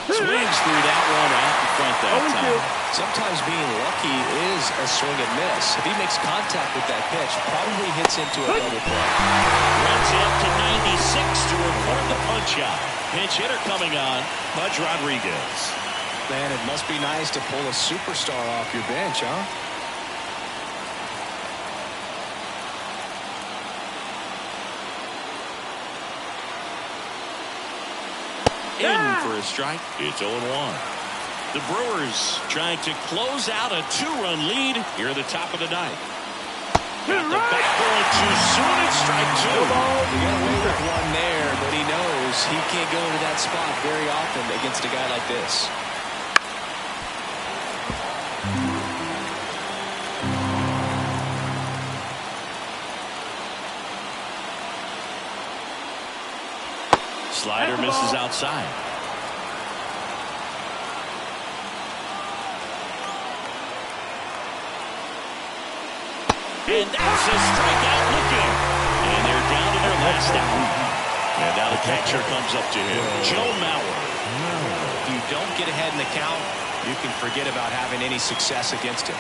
A: Swings through that one out in front that time.
B: Sometimes being lucky is a swing and miss. If he makes contact with that pitch, probably hits into a double play.
A: Runs up to 96 to record the punch out. Pinch hitter coming on, Pudge Rodriguez.
B: Man, it must be nice to pull a superstar off your bench, huh?
A: In for a strike. It's 0-1. The Brewers trying to close out a 2-run lead here at the top of the 9th. Got the bat going too soon. It's strike 2.
B: He got away with one there, but he knows he can't go into that spot very often against a guy like this.
A: Slider misses outside. And that's a strikeout looking. And they're down to their last out. And now the catcher comes up to him, Joe Mauer.
B: If you don't get ahead in the count, you can forget about having any success against him.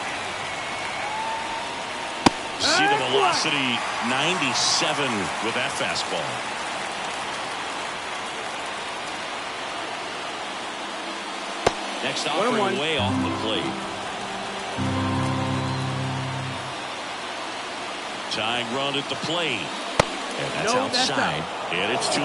A: See the velocity, 97 with that fastball. Next offering way off the plate. Tying run at the plate. And that's outside. And it's 2-1.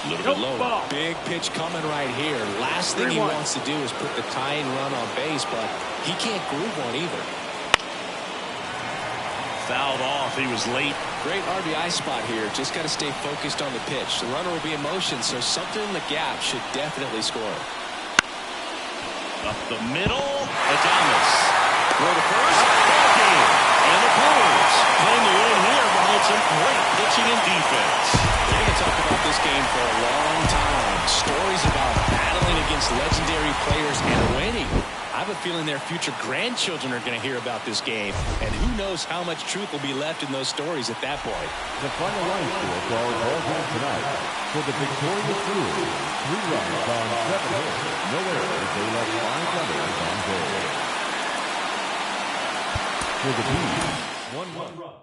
A: A little bit low.
B: Big pitch coming right here. Last thing he wants to do is put the tying run on base, but he can't groove one either.
A: Fouled off. He was late.
B: Great RBI spot here. Just got to stay focused on the pitch. The runner will be in motion, so something in the gap should definitely score.
A: Up the middle, Adames. For the first, ball game. And the Brewers claim the win here behind some great pitching and defense.
B: We're going to talk about this game for a long time. Stories about battling against legendary players and winning. I I have a feeling their future grandchildren are going to hear about this game, and who knows how much truth will be left in those stories at that point.
D: The final line score for our ball game tonight. For the victorious Brewers, 3 runs on 7 hits, no errors. They left 5 runners on base. For the Bees, 1 run.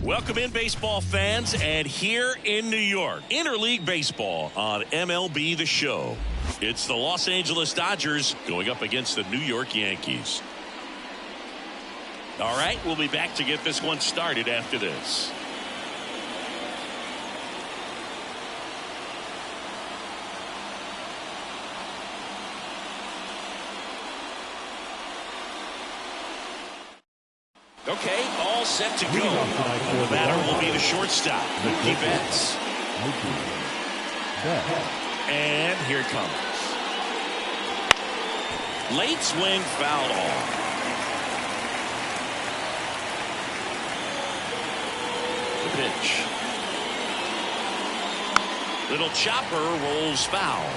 A: Welcome in, baseball fans, and here in New York, Interleague Baseball on MLB The Show. It's the Los Angeles Dodgers going up against the New York Yankees. All right, we'll be back to get this one started after this. Okay, all set to go. The batter will be the shortstop, Mookie Betts. And here it comes. Late swing, fouled off. The pitch. Little chopper rolls foul.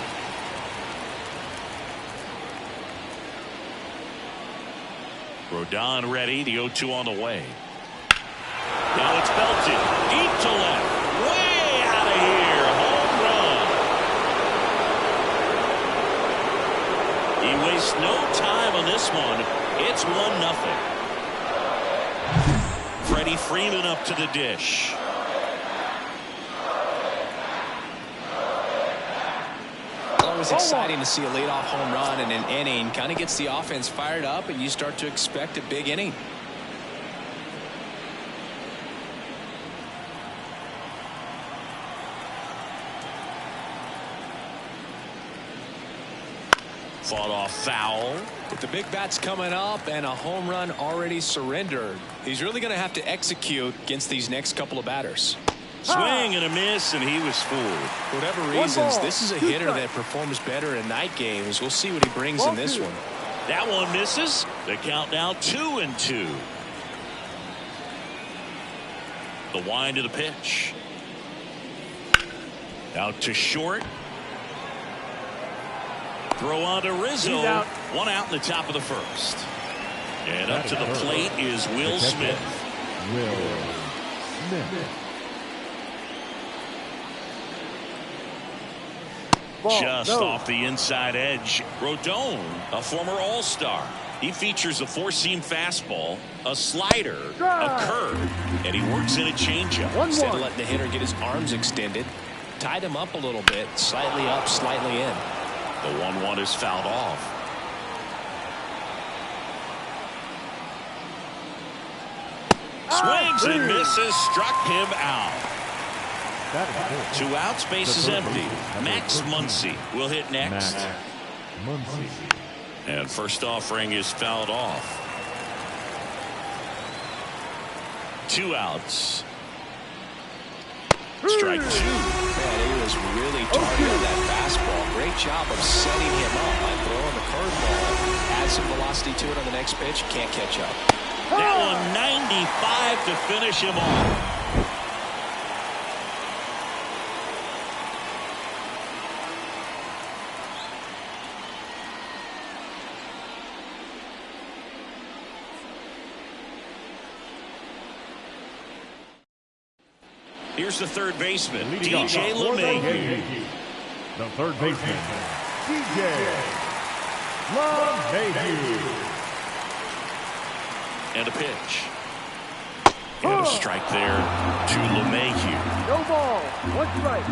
A: Rodon ready, the 0-2 on the way. Now it's belted, deep to left, way out of here, home run. He wastes no time on this one. It's 1-0. Freddie Freeman up to the dish.
B: It's exciting to see a leadoff home run in an inning. Kind of gets the offense fired up, and you start to expect a big inning.
A: Fought off foul.
B: With the big bats coming up and a home run already surrendered, he's really going to have to execute against these next couple of batters.
A: Swing and a miss, and he was fooled.
B: For whatever reasons, this is a hitter that performs better in night games. We'll see what he brings in this one.
A: That one misses. The count now 2-2. The wind of the pitch. Out to short. Throw on to Rizzo. 1 out in the top of the first. And up to the plate is Will Smith. Just off the inside edge. Rodon, a former All-Star. He features a 4-seam fastball, a slider, a curve, and he works in a changeup.
B: Instead of letting the hitter get his arms extended, tied him up a little bit, slightly up, slightly in.
A: The 1-1 is fouled off. Swings and misses, struck him out. 2 outs, base is empty. Max Muncy will hit next. And first offering is fouled off. 2 outs. Strike 2.
B: Man, he was really targeting that fastball. Great job of setting him up by throwing the curveball. Add some velocity to it on the next pitch. Can't catch up.
A: That one 95 to finish him off. Here's the third baseman, DJ LeMahieu.
D: The third baseman, DJ LeMahieu.
A: And a pitch. And a strike there to LeMahieu.
C: No ball. 1 strike.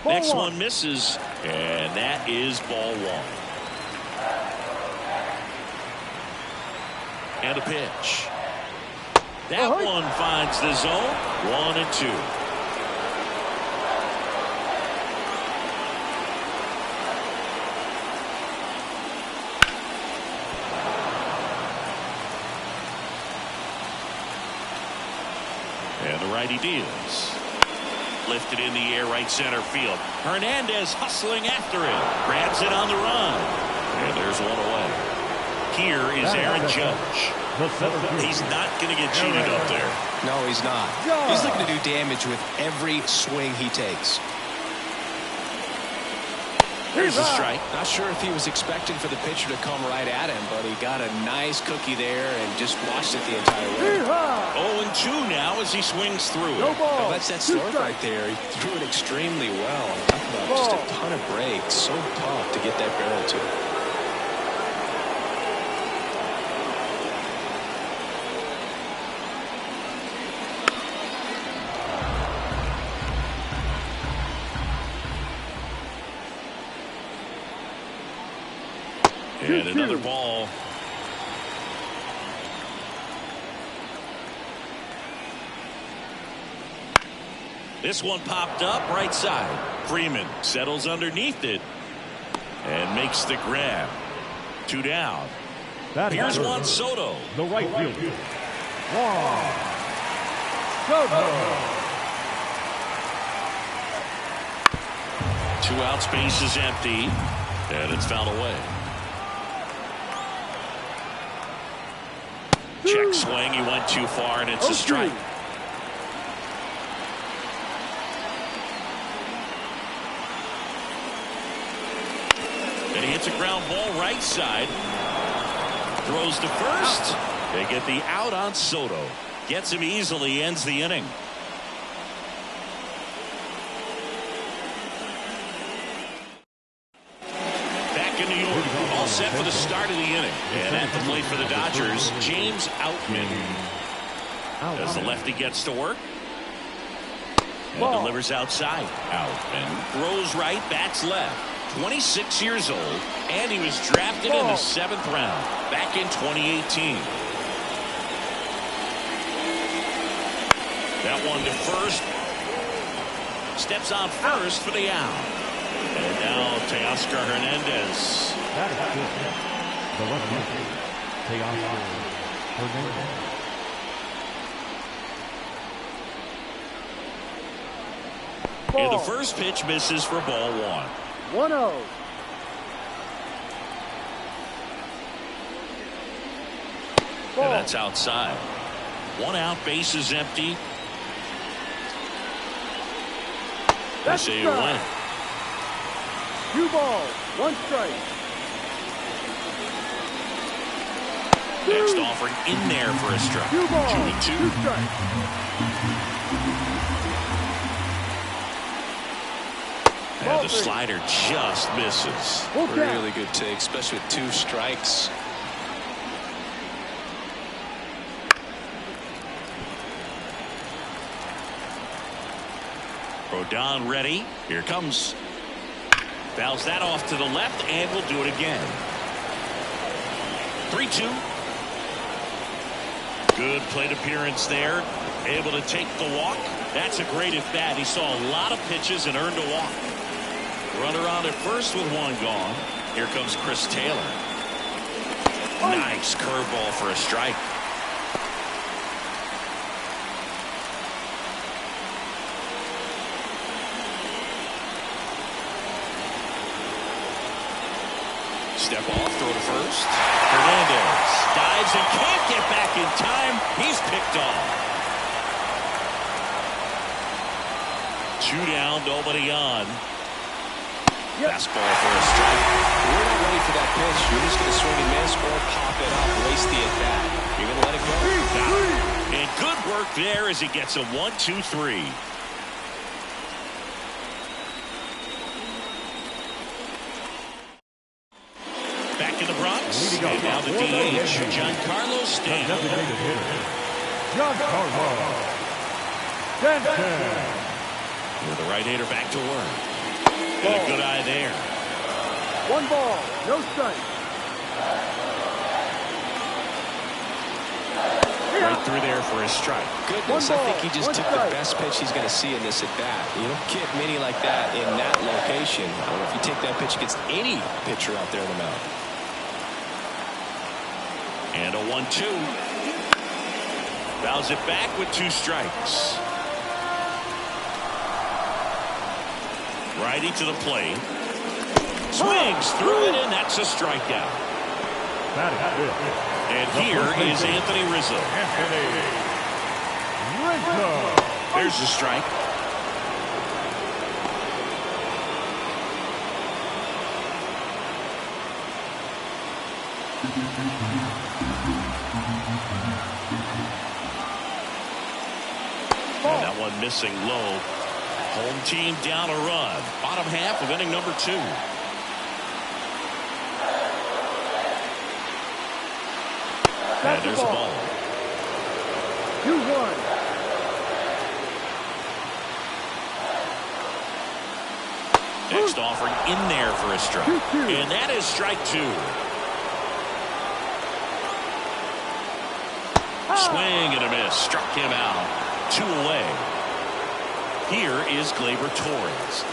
A: Next one misses, and that is ball 1. And a pitch. That one finds the zone. 1-2. And the righty deals. Lifted in the air, right center field. Hernandez hustling after it. Grabs it on the run. And there's one away. Here is Aaron Judge. He's not going to get cheated up there.
B: No, he's not. He's looking to do damage with every swing he takes.
A: There's a strike.
B: Not sure if he was expecting for the pitcher to come right at him, but he got a nice cookie there and just watched it the entire way.
A: 0-2 now as he swings through it.
B: Well, that's that slope right there. He threw it extremely well. Talk about just a ton of breaks. So tough to get that barrel to.
A: And another ball. This one popped up right side. Freeman settles underneath it and makes the grab. 2 down. Here's Juan Soto.
D: The right fielder, Juan Soto.
A: 2 outs, base is empty, and it's fouled away. Check swing, he went too far, and it's a strike. And he hits a ground ball right side. Throws to first. They get the out on Soto. Gets him easily, ends the inning. Back in New York, all set for the start of the inning. And at the plate for the Dodgers, James Outman. As the lefty gets to work. And delivers outside. Outman throws right, bats left. 26 years old, and he was drafted in the 7th round back in 2018. That one to first. Steps on first for the out. And now Teoscar Hernandez.
D: That is good. The left fielder, Teoscar Hernandez.
A: And the first pitch misses for ball 1.
C: 1-0.
A: And that's outside. 1 out, base is empty.
C: That's
A: say you win.
C: 2 balls, 1 strike.
A: Next offering in there for a strike.
C: 2 balls,
A: 2-2.
C: 2 strikes.
A: And the slider just misses.
B: Really good take, especially with 2 strikes.
A: Rodon ready. Here comes. Fouls that off to the left and will do it again. 3-2. Good plate appearance there. Able to take the walk. That's a great at bat. He saw a lot of pitches and earned a walk. Runner on at first with 1 gone. Here comes Chris Taylor. Nice curveball for a strike. Step off, throw to first. Hernandez dives and can't get back in time. He's picked off. 2 down, nobody on. Fastball for a strike.
B: We're not ready for that pitch. You're just going to swing and miss or pop it up, waste the at bat. You're going to let it go.
A: And good work there as he gets a 1-2-3. Back in the Bronx. And now the DH, Giancarlo Stanton.
D: Giancarlo Stanton.
A: With the right-hander back to work. And a good eye there.
C: 1 ball, no strike.
A: right through there for a strike.
B: Goodness, I think he just took the best pitch he's going to see in this at bat. You don't get many like that in that location. If you take that pitch against any pitcher out there in the mound.
A: And a 1-2. Fouls it back with 2 strikes. Righty to the plate. Swings through it, and that's a strikeout. And here is Anthony Rizzo. There's the strike. And that one missing low. Home team down a run. Bottom half of inning number 2. And there's a ball.
C: 2-1.
A: Next offering in there for a strike.
C: 2-2.
A: And that is strike 2. Swing and a miss. Struck him out. 2 away. Here is Gleyber Torres.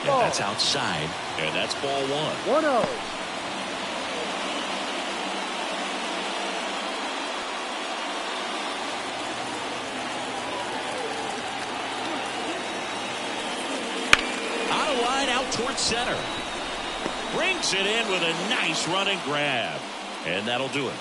A: And that's outside. And that's ball 1.
C: 1-0.
A: Out of line, out towards center. Brings it in with a nice running grab. And that'll do it.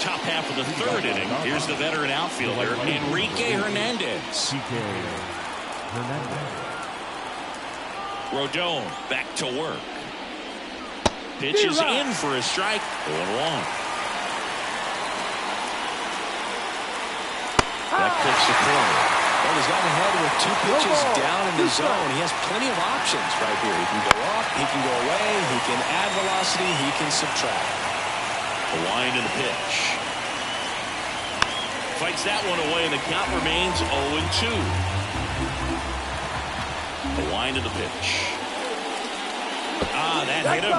A: Top half of the 3rd inning. Here's the veteran outfielder, Enrique Hernandez. Rodon back to work. Pitches in for a strike. 0-1. That clips the corner.
B: Well, he's gotten ahead with 2 pitches down in the zone. He has plenty of options right here. He can go up, he can go away, he can add velocity, he can subtract.
A: The wind and the pitch. Fights that one away, and the count remains 0-2. The wind and the pitch. That hit him.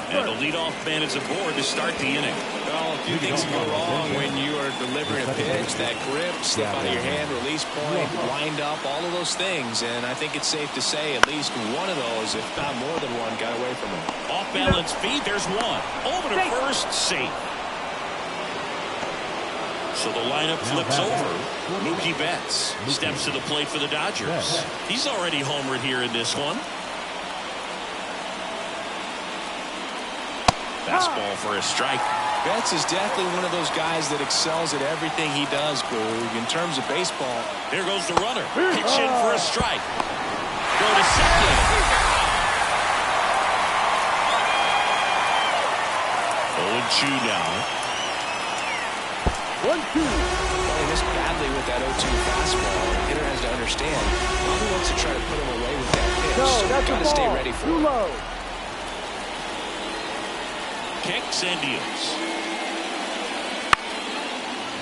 A: And the leadoff man is aboard to start the inning.
B: Well, a few things can go wrong when you are delivering a pitch. That grip, slip out of your hand, release point, wind up, all of those things. And I think it's safe to say at least one of those, if not more than one, got away from him.
A: Off balance feed, there's one. Over to first, safe. So the lineup flips over. Mookie Betts steps to the plate for the Dodgers. He's already homered here in this one. Fastball for a strike.
B: Betts is definitely one of those guys that excels at everything he does, Boog. In terms of baseball.
A: Here goes the runner. Pitch in for a strike. Go to second. 0-2 now.
C: 1-2.
B: He missed badly with that 0-2 fastball. The hitter has to understand. He wants to try to put him away with that pitch.
C: No,
B: so
C: that's
B: got to stay ready for
C: it. Too low.
A: Kicks and deals.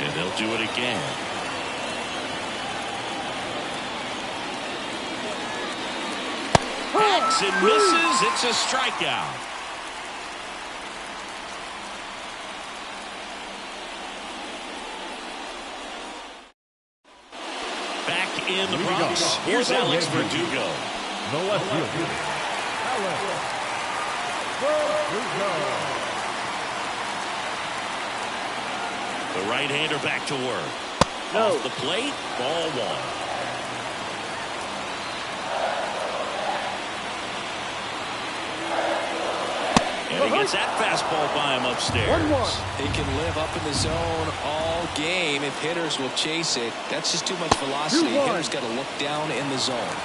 A: And they'll do it again. Hacks and misses. It's a strikeout. Back in the Bronx. Here's Alex Verdugo.
D: No left field. Alex Verdugo.
A: The right-hander back to work.
C: No.
A: Off the plate, ball 1. And he gets that fastball by him upstairs.
C: 1-1.
B: He can live up in the zone all game if hitters will chase it. That's just too much velocity.
C: 2-1.
B: Hitters got to look down in the zone.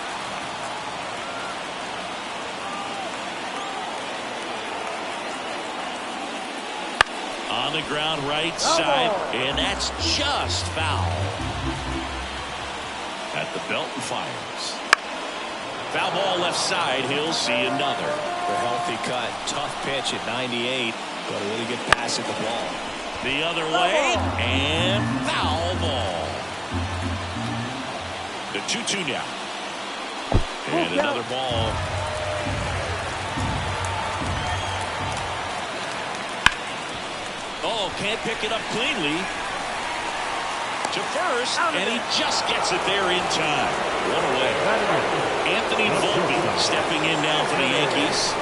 A: On the ground right side, and that's just foul. At the belt and fires. Foul ball left side, he'll see another.
B: The healthy cut, tough pitch at 98, but a really good pass at the ball.
A: The other way, and foul ball. 2-2 now. And another ball. Oh, can't pick it up cleanly. To first, and he just gets it there in time. One away. Anthony Volpe stepping in now for the Yankees.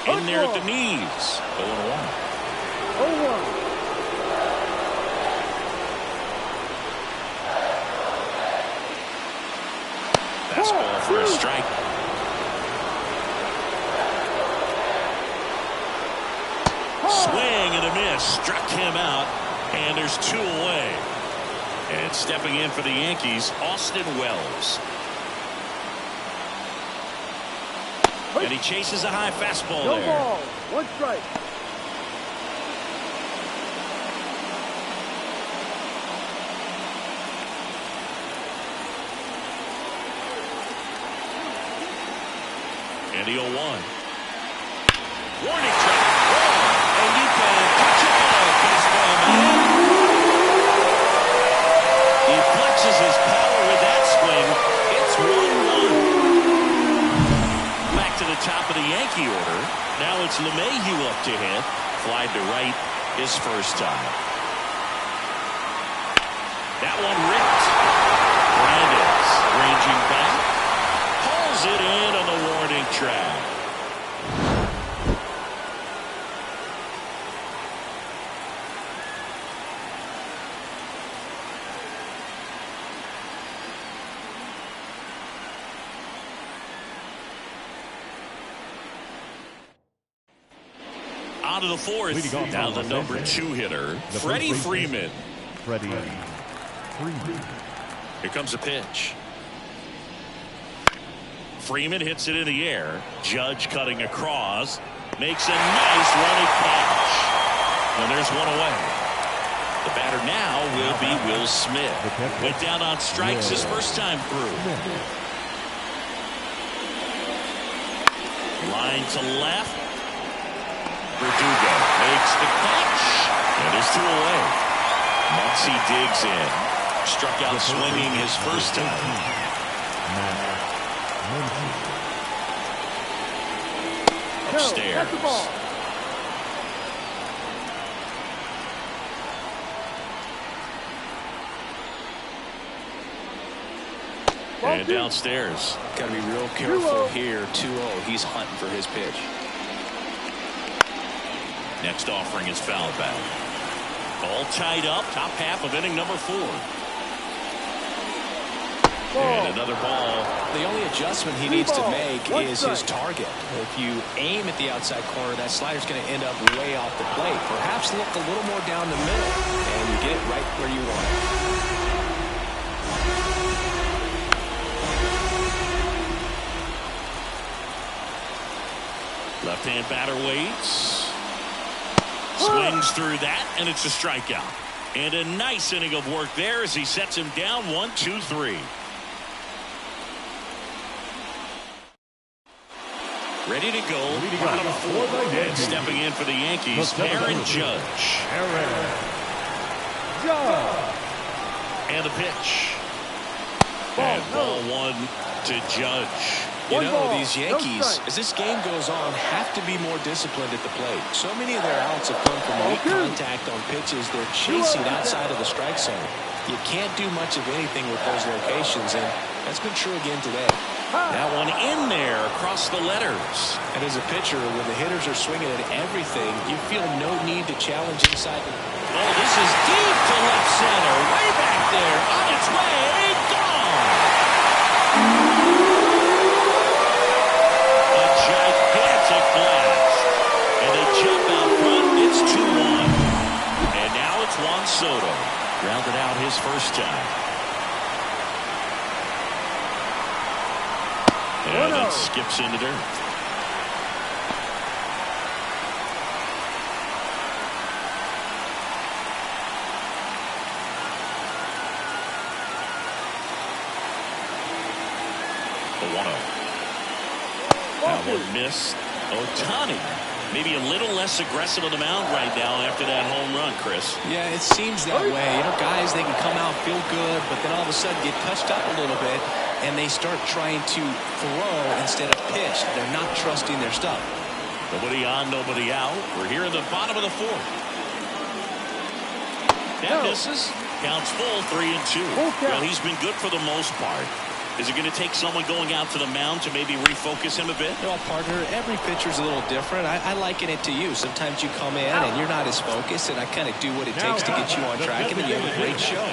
A: In there at the knees. 0-1.
C: 0-1.
A: Fastball for a strike. Swing and a miss. Struck him out. And there's 2 away. And stepping in for the Yankees, Austin Wells. And he chases a high fastball
C: No
A: there.
C: ball. 1 strike.
A: And the 0-1. Warning track. And you can touch it ball. Baseball man. He flexes his power with that swing. It's 1-1. Back to the top of the Yankee order. Now it's LeMahieu up to hit. Fly to right his first time. That one ripped. Brandis ranging back. Pulls it in on the warning track. On to the fourth. Now the number 2 hitter, Freddie Freeman.
D: Freddie Freeman.
A: Here comes a pitch. Freeman hits it in the air. Judge cutting across. Makes a nice running catch. And there's 1 away. The batter now will be Will Smith. Went down on strikes his first time through. Line to left. Verdugo makes the catch. And there's 2 away. Muncy digs in. Struck out swinging his first time. Upstairs.
C: Catch the ball.
A: And downstairs.
B: Got to be real careful here. 2-0. He's hunting for his pitch.
A: Next offering is foul back. All tied up. Top half of inning number 4. And another ball.
B: The only adjustment he needs to make is his target. If you aim at the outside corner, that slider's going to end up way off the plate. Perhaps look a little more down the middle, and you get it right where you want it.
A: Left-hand batter waits. Swings through that, and it's a strikeout. And a nice inning of work there as he sets him down 1-2-3. Ready to go. Bottom 4. And stepping in for the Yankees, Aaron Judge. And the pitch. And ball 1 to Judge.
B: You know, these Yankees, as this game goes on, have to be more disciplined at the plate. So many of their outs have come from weak contact on pitches they're chasing outside of the strike zone. You can't do much of anything with those locations, and that's been true again today.
A: That one in there across the letters.
B: And as a pitcher, when the hitters are swinging at everything, you feel no need to challenge inside the...
A: Oh, this is deep to left center. Way back there. On its way. Gone. A gigantic blast. And they jump out front. It's 2-1. And now it's Juan Soto. Grounded out his first time. And it skips into dirt. The 1-0. That one missed. Ohtani Maybe a little less aggressive on the mound right now after that home run, Chris.
B: Yeah, it seems that way. You know, guys, they can come out, feel good, but then all of a sudden get touched up a little bit, and they start trying to throw instead of pitch. They're not trusting their stuff.
A: Nobody on, nobody out. We're here in the bottom of the fourth. That misses. Counts full, 3-2. Well, he's been good for the most part. Is it going to take someone going out to the mound to maybe refocus him a bit?
B: Well, partner, every pitcher's a little different. I liken it to you. Sometimes you come in and you're not as focused, and I kind of do what it takes to get you on track, and then you have a great show.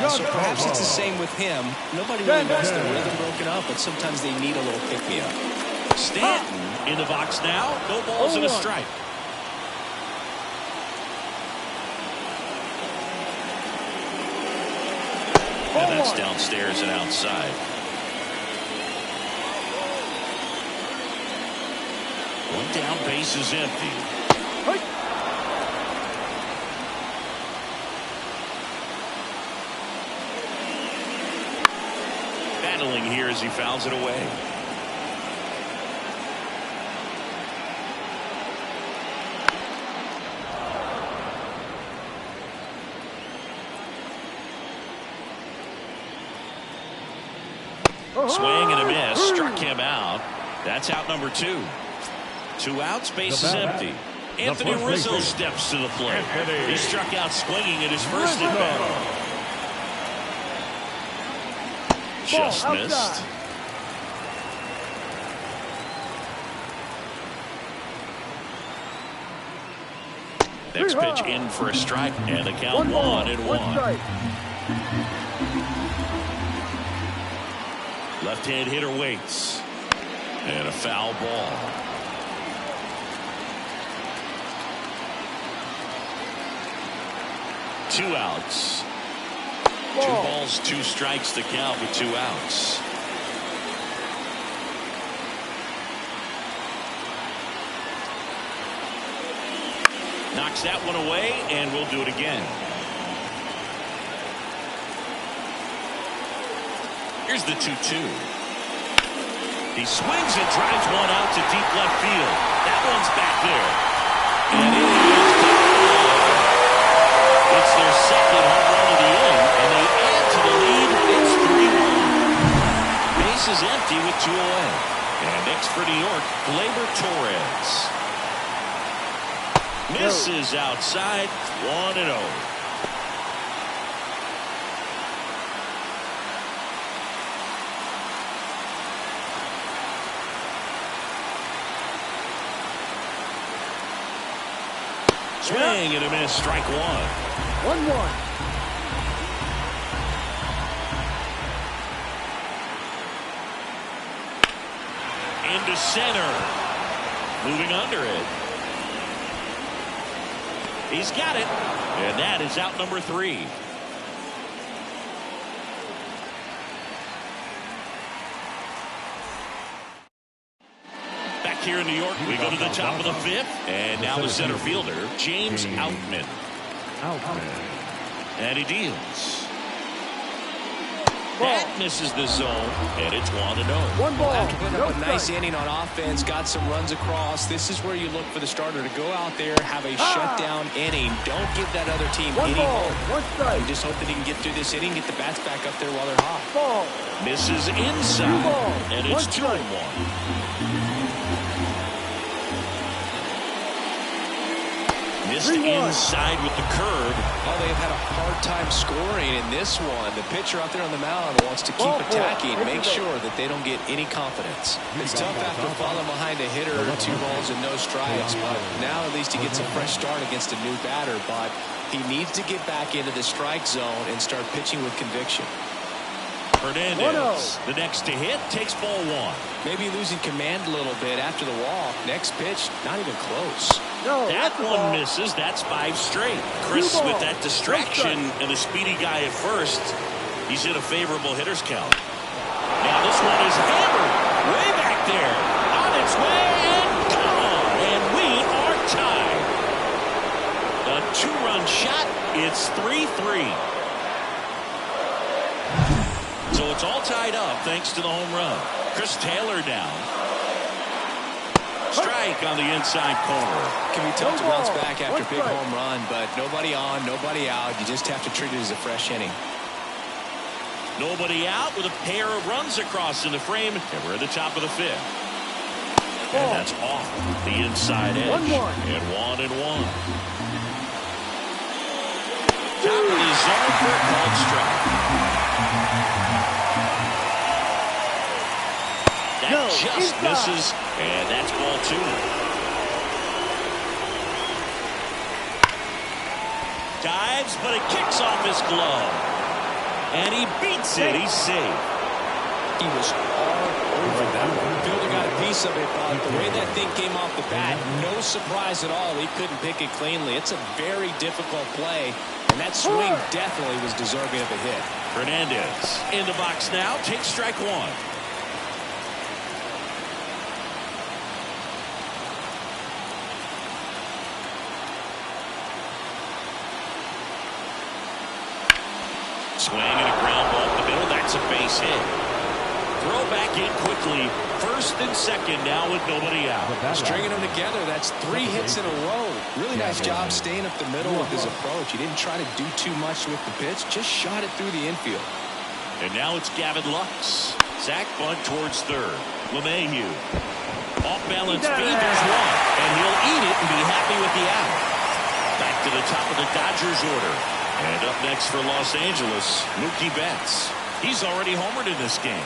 B: So perhaps it's the same with him. Nobody really wants their rhythm broken up, but sometimes they need a little pick-me-up.
A: Stanton in the box now. No balls and a strike. And that's downstairs and outside. One down, base is empty. Battling here as he fouls it away. Swing and a miss. Struck him out. That's out number 2. 2 outs. Base is empty. Anthony Rizzo steps to the plate. He struck out swinging at his first at bat. Just missed. Next pitch in for a strike, and the count 1-1. Left-hand hitter waits. And a foul ball. Two outs. 2 balls, 2 strikes to count with 2 outs. Knocks that one away, and we'll do it again. Here's the 2-2. He swings and drives one out to deep left field. That one's back there. And it is gone. It's their second home run of the inning, and they add to the lead. It's 3-1. Base is empty with 2 away. And next for New York, Gleyber Torres. Misses outside, 1-0. Swing and a miss, strike 1.
C: 1-1.
A: Into center. Moving under it. He's got it. And that is out number 3. Here in New York, we go to the top of the 5th, and now the center fielder, James Outman. And he deals. That misses the zone, and it's 1-0.
B: After putting up a nice inning on offense, got some runs across, this is where you look for the starter to go out there, have a shutdown inning. Don't give that other team any hope. You just hope that he can get through this inning, get the bats back up there while they're hot.
A: Misses inside, and it's 2-1. Missed inside with the curve.
B: Oh, they've had a hard time scoring in this one. The pitcher out there on the mound wants to keep attacking, make sure that they don't get any confidence. It's tough after falling behind a hitter, 2 balls and no strikes, but now at least he gets a fresh start against a new batter, but he needs to get back into the strike zone and start pitching with conviction.
A: Hernandez, the next to hit, takes ball 1.
B: Maybe losing command a little bit after the walk. Next pitch, not even close.
A: That one misses. That's 5 straight. Chris with that distraction and the speedy guy at first. He's in a favorable hitter's count. Now this one is hammered. Way back there. On its way and gone. And we are tied. A 2-run shot. It's 3-3. So it's all tied up thanks to the home run. Chris Taylor down. Strike on the inside corner.
B: Can be tough to bounce back after a big home run, but nobody on, nobody out. You just have to treat it as a fresh inning.
A: Nobody out with a pair of runs across in the frame, and we're at the top of the fifth. And that's off the inside edge.
C: 1-1.
A: And 1-1. Top of the zone for a called strike. That just misses, and that's ball 2. Dives, but it kicks off his glove. And he beats it. He's safe.
B: He was all over that one. The fielder got a piece of it, but the way that thing came off the bat, no surprise at all. He couldn't pick it cleanly. It's a very difficult play, and that swing definitely was deserving of a hit.
A: Hernandez in the box now. Takes strike 1. Swing and a ground ball in the middle. That's a base hit. Throw back in quickly. First and second now with nobody out.
B: Stringing them together. That's 3 hits in a row. Really nice job staying up the middle with his approach. He didn't try to do too much with the pitch. Just shot it through the infield.
A: And now it's Gavin Lux. Sack bunt towards third. LeMahieu. Off balance feed. There's one. And he'll eat it and be happy with the out. Back to the top of the Dodgers order. And up next for Los Angeles, Mookie Betts. He's already homered in this game.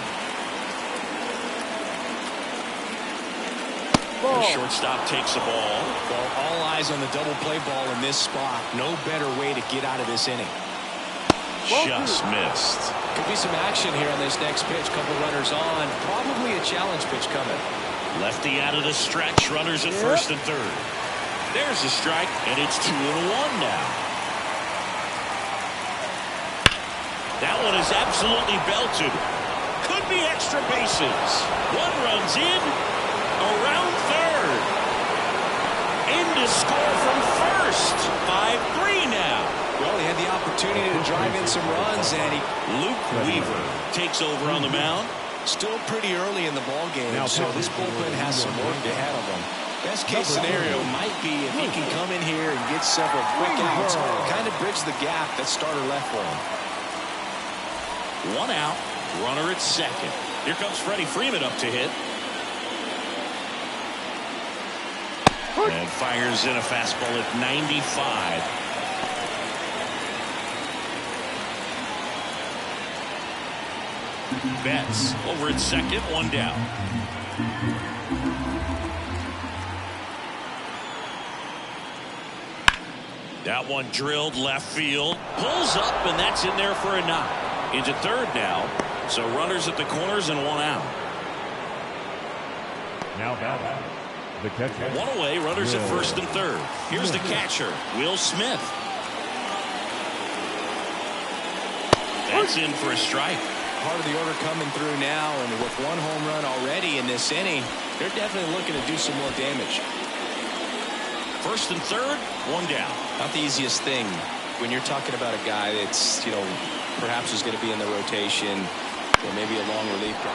A: The shortstop takes the ball.
B: Well, all eyes on the double play ball in this spot. No better way to get out of this inning.
A: Just missed.
B: Could be some action here on this next pitch. Couple runners on. Probably a challenge pitch coming.
A: Lefty out of the stretch. Runners at first and third. There's a strike, and it's 2-1 now. That one is absolutely belted. Could be extra bases. One runs in. Around third. In to score from first. 5-3 now.
B: Well, he had the opportunity to drive in some runs, and
A: Luke Weaver takes over on the mound.
B: Still pretty early in the ball game, so this bullpen has some work ahead of him. Best case scenario might be if he can come in here and get several quick outs, kind of bridge the gap that starter left for him.
A: 1 out, runner at second. Here comes Freddie Freeman up to hit. And fires in a fastball at 95. Betts over at second, 1 down. That one drilled left field. Pulls up, and that's in there for a knock. Into third now. So runners at the corners and 1 out.
D: Now back. The catcher.
A: 1 away, runners at first and third. Here's the catcher, Will Smith. That's in for a strike.
B: Part of the order coming through now, and with 1 home run already in this inning, they're definitely looking to do some more damage.
A: First and third, 1 down.
B: Not the easiest thing when you're talking about a guy that's, perhaps is going to be in the rotation or maybe a long relief guy.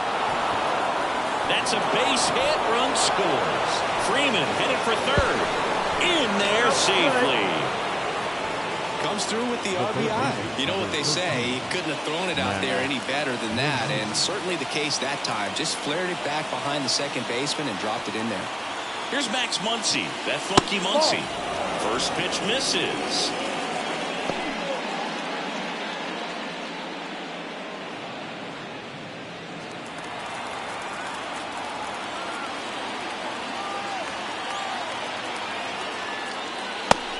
A: That's a base hit. Run scores. Freeman headed for third. In there safely.
B: Comes through with the RBI. You know what they say, he couldn't have thrown it out there any better than that, and certainly the case that time. Just flared it back behind the second baseman and dropped it in there.
A: Here's Max Muncy, that funky Muncy. First pitch misses.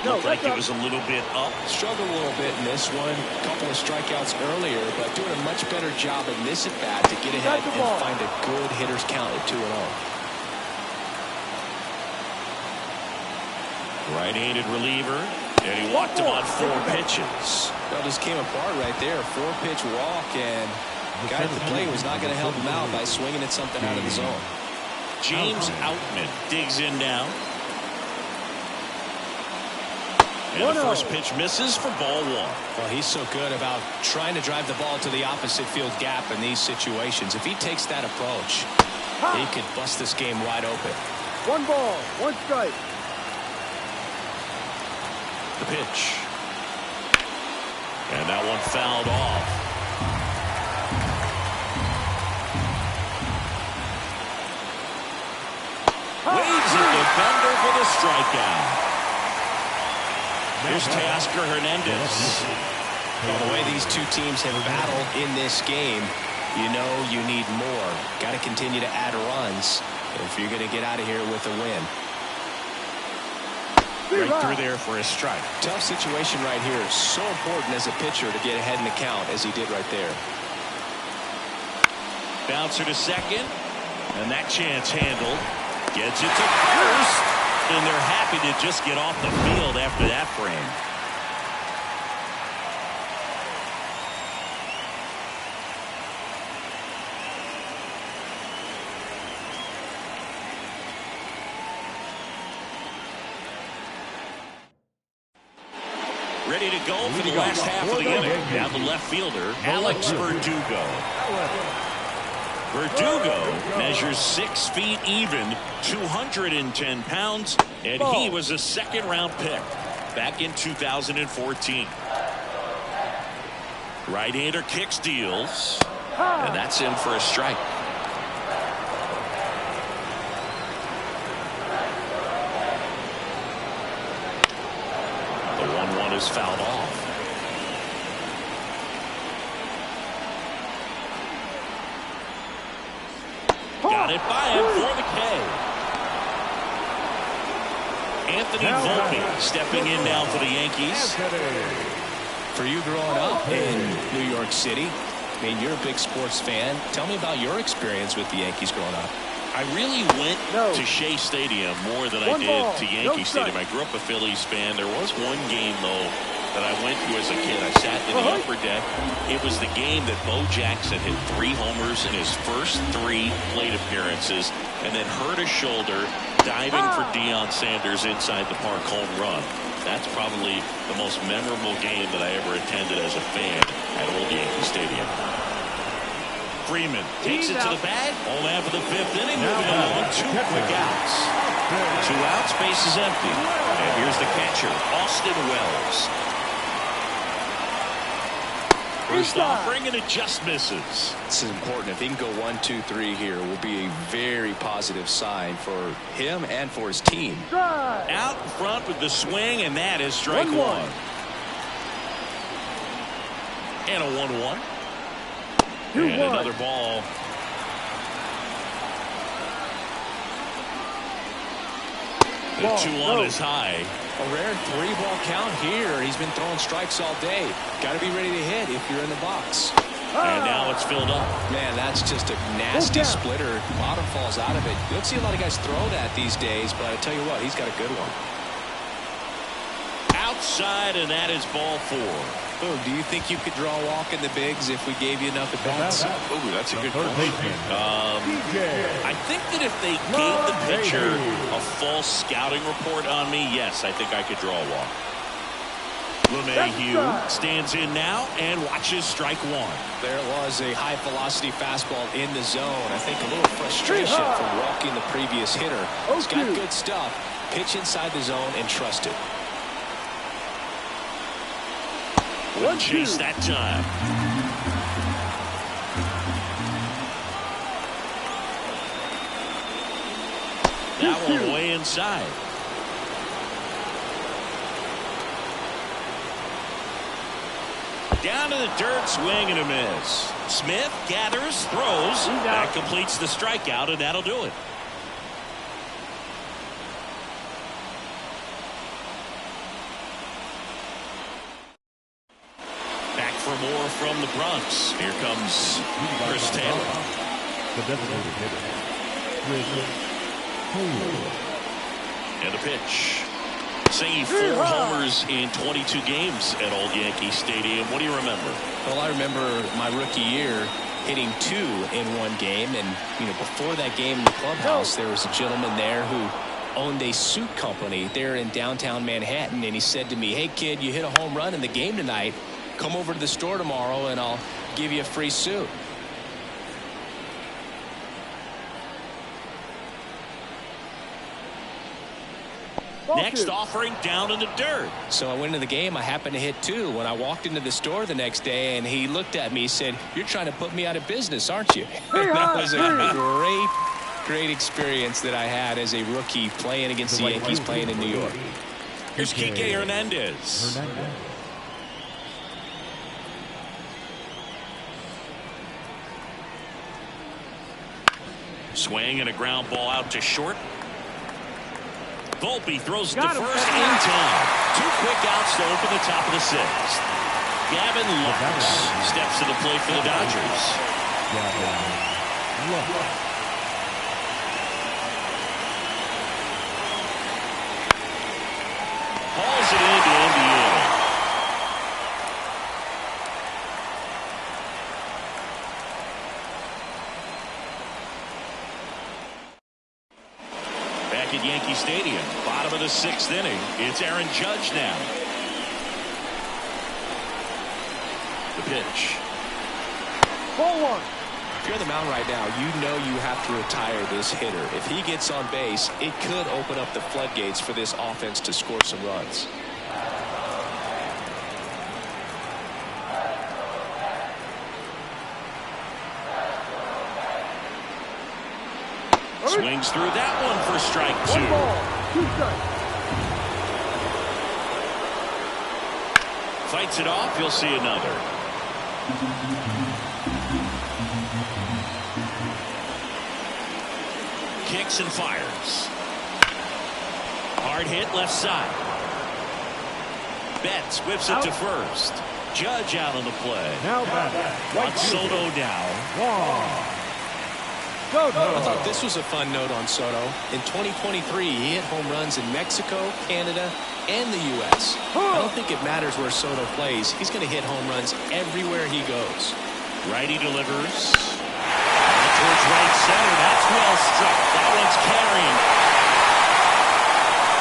A: Looked like it was a little bit up.
B: Struggled a little bit in this one. A couple of strikeouts earlier, but doing a much better job in this at bat to get ahead and find a good hitter's count at 2-0.
A: Right-handed reliever, and he walked him on 4 pitches.
B: Well, this came apart right there. 4-pitch walk, and the guy at the plate was not going to help him out by swinging at something out of the zone.
A: James Outman digs in now. And the first pitch misses for ball 1.
B: Well, he's so good about trying to drive the ball to the opposite field gap in these situations. If he takes that approach, he could bust this game wide open.
C: 1 ball, 1 strike.
A: The pitch. And that one fouled off. Waves the defender for the strikeout. Here's Teoscar Hernandez.
B: Well, the way these two teams have battled in this game, you know you need more. Got to continue to add runs if you're going to get out of here with a win.
A: Right through there for a strike.
B: Tough situation right here. So important as a pitcher to get ahead in the count as he did right there.
A: Bouncer to second. And that chance handled. Gets it to first. And they're happy to just get off the field after that frame. Ready to go for the last half of the inning. Down the left fielder, Alex Verdugo. Verdugo measures 6 feet even, 210 pounds, and he was a second-round pick back in 2014. Right-hander kicks, deals, and that's in for a strike. The 1-1 is fouled off. Got it by him for the K. Anthony Volpe stepping in now for the Yankees.
B: For you growing up in New York City, I mean, you're a big sports fan. Tell me about your experience with the Yankees growing up.
A: I really went to Shea Stadium more than I did to Yankee Stadium. I grew up a Phillies fan. There was one game, though, that I went to as a kid. I sat in the upper deck. It was the game that Bo Jackson hit 3 homers in his first 3 plate appearances and then hurt his shoulder diving for Deion Sanders inside the park home run. That's probably the most memorable game that I ever attended as a fan at Old Yankee Stadium. Freeman takes it to the bag. All after the 5th inning, moving along. 2 quick outs. 2 outs, base is empty. And here's the catcher, Austin Wells. First offering, and it just misses.
B: This is important. If he can go 1, 2, 3 here, will be a very positive sign for him and for his team.
A: Out in front with the swing, and that is strike 1. And a 1-1. And another ball. The 2-1 is high.
B: A rare 3-ball count here. He's been throwing strikes all day. Got to be ready to hit if you're in the box.
A: And now it's filled up.
B: Man, that's just a nasty splitter. Bottom falls out of it. You don't see a lot of guys throw that these days, but I tell you what, he's got a good one.
A: Outside, and that is ball 4.
B: Oh, do you think you could draw a walk in the bigs if we gave you enough at bats?
A: Oh, that's a good question. I think that if they gave the pitcher a false scouting report on me, yes, I think I could draw a walk. LeMahieu stands in now and watches strike 1.
B: There was a high-velocity fastball in the zone. I think a little frustration from walking the previous hitter. He's got good stuff. Pitch inside the zone and trust it.
A: One chase that time. That one way inside. Down to the dirt, swing and a miss. Smith gathers, throws. That completes the strikeout, and that'll do it. Back for more from the Bronx. Here comes Chris Taylor.
D: The designated hitter, Chris Taylor.
A: And a pitch. Saying 4 homers in 22 games at Old Yankee Stadium. What do you remember?
B: Well, I remember my rookie year hitting 2 in one game. And, you know, before that game in the clubhouse, there was a gentleman there who owned a suit company there in downtown Manhattan. And he said to me, hey, kid, you hit a home run in the game tonight. Come over to the store tomorrow and I'll give you a free suit.
A: Next offering down in the dirt.
B: So I went into the game. I happened to hit 2. When I walked into the store the next day, and he looked at me, he said, "You're trying to put me out of business, aren't you?" That was a great experience that I had as a rookie playing against the Yankees, playing in New York.
A: Here's Kike Hernandez. Swing and a ground ball out to short. Volpe throws it to first in time. 2 quick outs to open the top of the 6th. Gavin Lux steps to the plate for the Dodgers. Hauls it in to end the inning. Back at Yankee Stadium, bottom of the 6th inning. It's Aaron Judge now. The pitch.
C: Ball 1.
B: If you're on the mound right now, you know you have to retire this hitter. If he gets on base, it could open up the floodgates for this offense to score some runs.
A: Swings through that one for strike 2.
C: 1 ball, 2 strikes.
A: Fights it off. You'll see another. Kicks and fires. Hard hit left side. Betts whips it to first. Judge out on the play.
C: Now back.
A: On Soto now.
B: I thought this was a fun note on Soto. In 2023, he hit home runs in Mexico, Canada, and the U.S. I don't think it matters where Soto plays. He's going to hit home runs everywhere he goes.
A: Righty delivers. Towards right center. That's well struck. That one's carrying.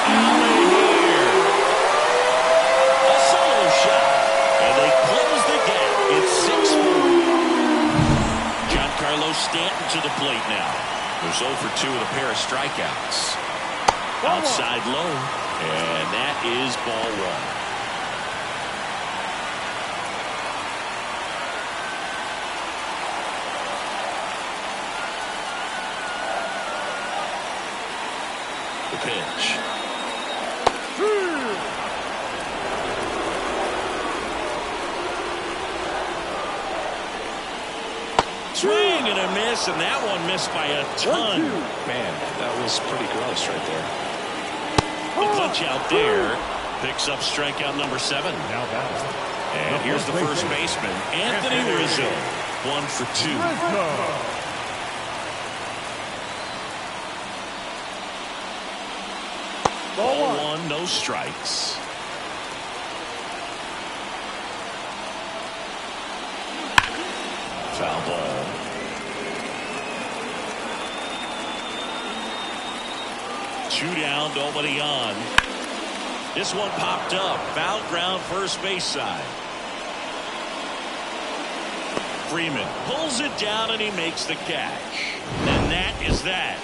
A: Out of here. A solo shot. And they close the gap. It's 6-4. Giancarlo Stanton to the plate now. There's 0 for 2 with a pair of strikeouts. Outside low. And that is ball 1. Pitch. Swing and a miss, and that one missed by a ton.
B: Man, that was pretty gross right there.
A: The punch out there picks up strikeout number 7. And here's the first baseman, Anthony Rizzo. 1 for 2. Ball 1, no strikes. Foul ball. Two down, nobody on. This one popped up. Foul ground, first base side. Freeman pulls it down and he makes the catch. And that is that.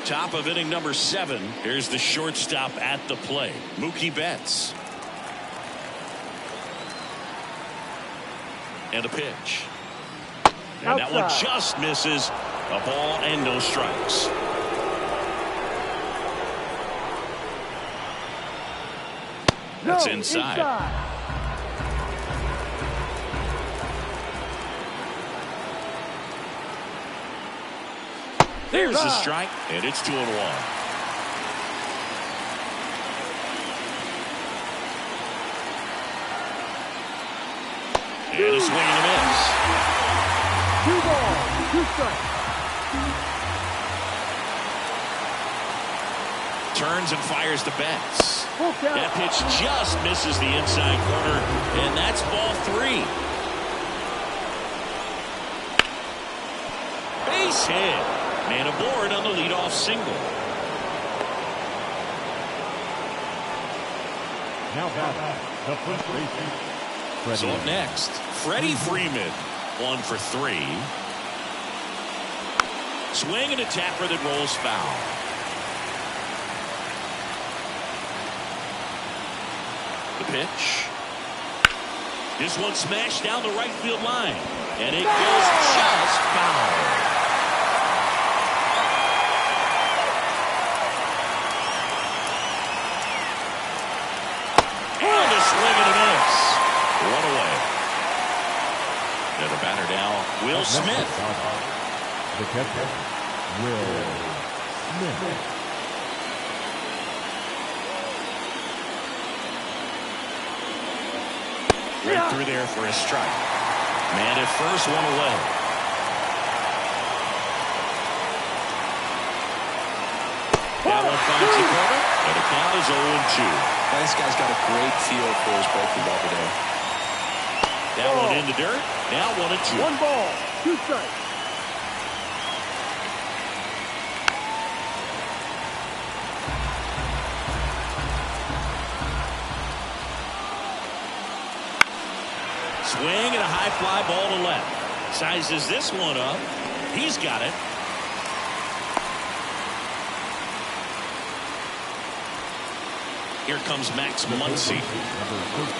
A: Top of inning number 7. Here's the shortstop at the plate, Mookie Betts. And a pitch. And that one just misses. A ball and no strikes. That's inside. There's the strike, and it's 2-1. And a swing and a miss.
C: 2 balls, 2 strikes.
A: Turns and fires the Betts. That pitch just misses the inside corner, and that's ball 3. Base hit. Man aboard on the leadoff single.
D: Now batting, the first baseman, Freddie.
A: So up next, Freddie Freeman, 1 for 3. Swing and a tapper that rolls foul. The pitch. This one smashed down the right field line, and it goes just foul. And a swing and a miss. One away. And the batter now, Will Smith.
D: The catcher, Will Smith.
A: Right through there for a strike. Man at first, one away. That one finds the corner, and the count is 0-2.
B: This guy's got a great feel for his breaking ball today.
A: That one in the dirt. Now 1-2.
C: 1 ball, 2 strikes.
A: Swing and a high fly ball to left. Sizes this one up. He's got it. Here comes Max Muncy.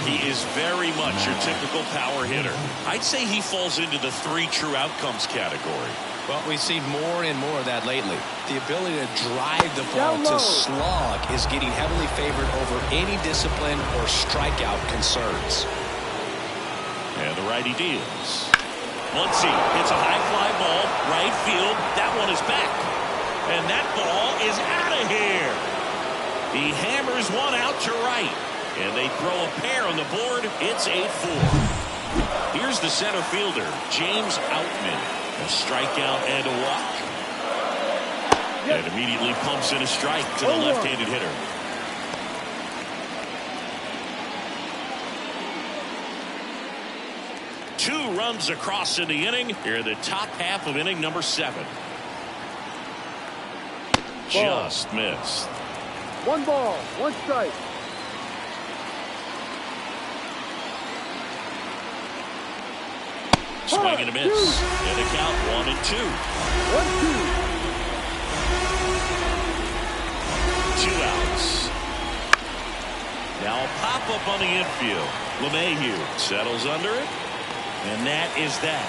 A: He is very much your typical power hitter. I'd say he falls into the 3 true outcomes category.
B: Well, we see more and more of that lately. The ability to drive the ball to slog is getting heavily favored over any discipline or strikeout concerns.
A: And the righty deals. Muncy hits a high fly ball, right field. That one is back. And that ball is out of here. He hammers one out to right. And they throw a pair on the board. It's 8-4. Here's the center fielder, James Outman. A strikeout and a walk. And immediately pumps in a strike to the left-handed hitter. Two runs across in the inning. Here in the top half of inning number 7. Just missed.
C: 1 ball, 1 strike.
A: Swing and a miss. And the count 1-2.
C: 1-2.
A: 2 outs. Now a pop-up on the infield. LeMahieu settles under it. And that is that.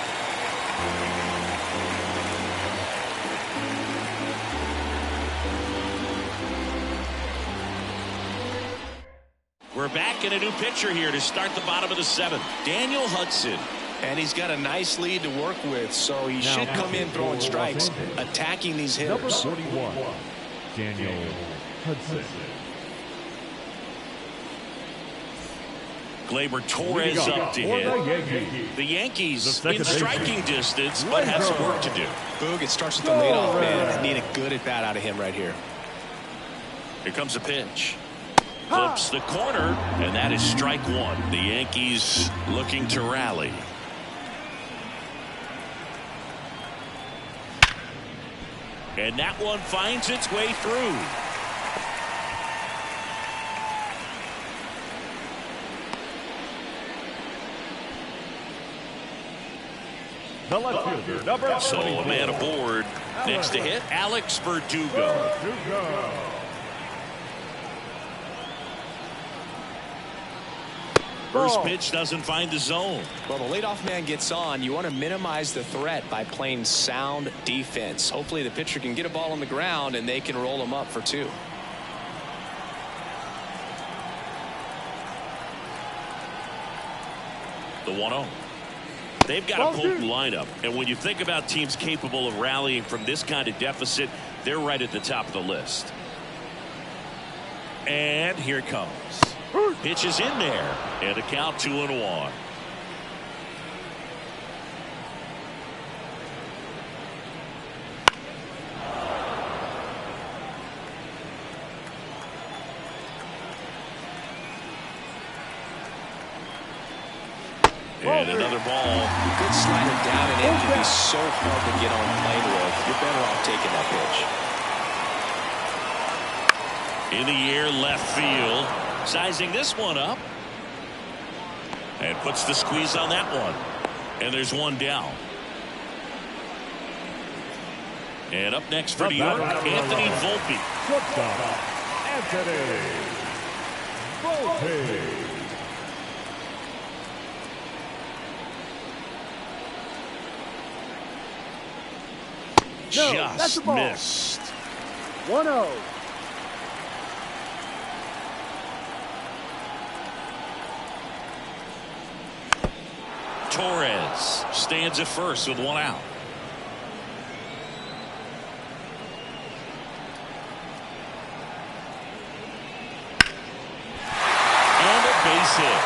A: We're back in a new pitcher here to start the bottom of the 7th. Daniel Hudson.
B: And he's got a nice lead to work with, so he should come in throwing strikes, attacking these
D: Number
B: hitters.
D: 41, Daniel Hudson.
A: Gleyber Torres up to hit. The Yankees in striking distance, but have some work to do.
B: Boog, it starts with the leadoff man. I need a good at-bat out of him right here.
A: Here comes a pitch. Flips the corner, and that is strike 1. The Yankees looking to rally. And that one finds its way through.
D: The left fielder, number
A: So a man aboard. Next to hit, Alex Verdugo. First pitch doesn't find the zone.
B: Well, the leadoff man gets on. You want to minimize the threat by playing sound defense. Hopefully the pitcher can get a ball on the ground and they can roll him up for 2.
A: The 1-0. They've got a potent lineup, and when you think about teams capable of rallying from this kind of deficit, they're right at the top of the list. And here it comes. Pitch is in there, and a count 2-1. And another ball.
B: Good slider down and in can be so hard to get on plane with. You're better off taking that pitch.
A: In the air, left field. Sizing this one up. And puts the squeeze on that one. And there's one down. And up next for New York, Anthony Volpe.
D: Shortstop, Anthony Volpe.
C: No, that's
A: Just
C: a ball.
A: missed.
C: 1-0.
A: Torres stands at first with one out. And a base hit.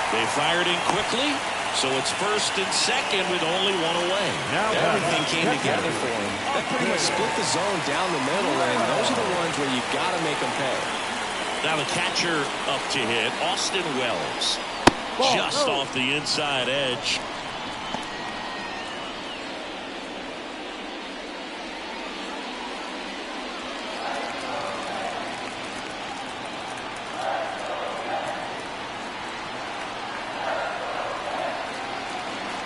A: They fired in quickly, so it's first and second with only one away.
D: Now
B: Everything came together for him. That pretty much split the zone down the middle, and those are the ones where you got to make them pay.
A: Now the catcher up to hit, Austin Wells.
C: Ball.
A: Just
C: Oh.
A: off the inside edge.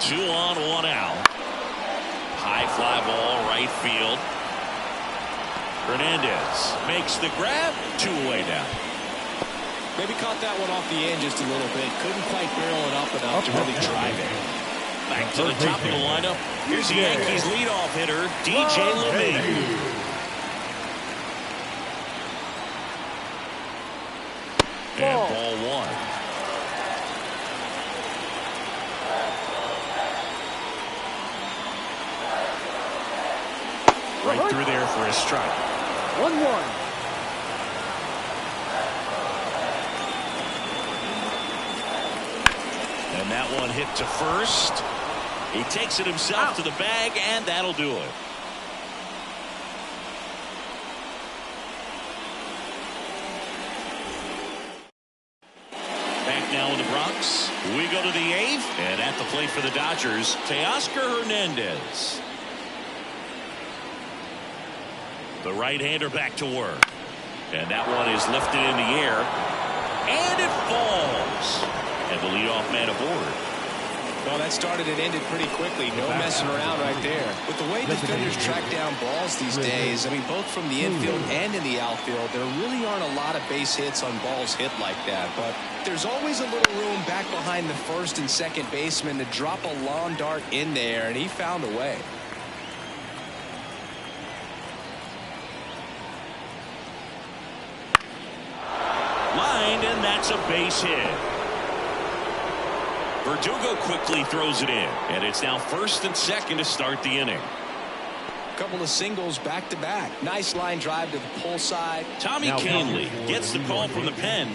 A: Two on, one out. High fly ball, right field. Hernandez makes the grab, two away now.
B: Maybe caught that one off the end just a little bit. Couldn't quite barrel it up enough to really drive it.
A: Back to the top of the lineup. Here's the Yankees leadoff hitter, DJ LeMahieu. And ball one. Right through there for a strike.
C: 1-1.
A: And that one hit to first. He takes it himself to the bag, and that'll do it. Back now in the Bronx. We go to the eighth, and at the plate for the Dodgers, Teoscar Hernandez. The right-hander back to work. And that one is lifted in the air. And it falls. And the leadoff man aboard.
B: Well, that started and ended pretty quickly. No messing around right there. With the way defenders track down balls these days, I mean, both from the infield and in the outfield, there really aren't a lot of base hits on balls hit like that. But there's always a little room back behind the first and second baseman to drop a lawn dart in there, and he found a way.
A: Lined, and that's a base hit. Verdugo quickly throws it in, and it's now first and second to start the inning.
B: Couple of singles back to back. Nice line drive to the pull side.
A: Tommy Kahnle gets the call from the pen.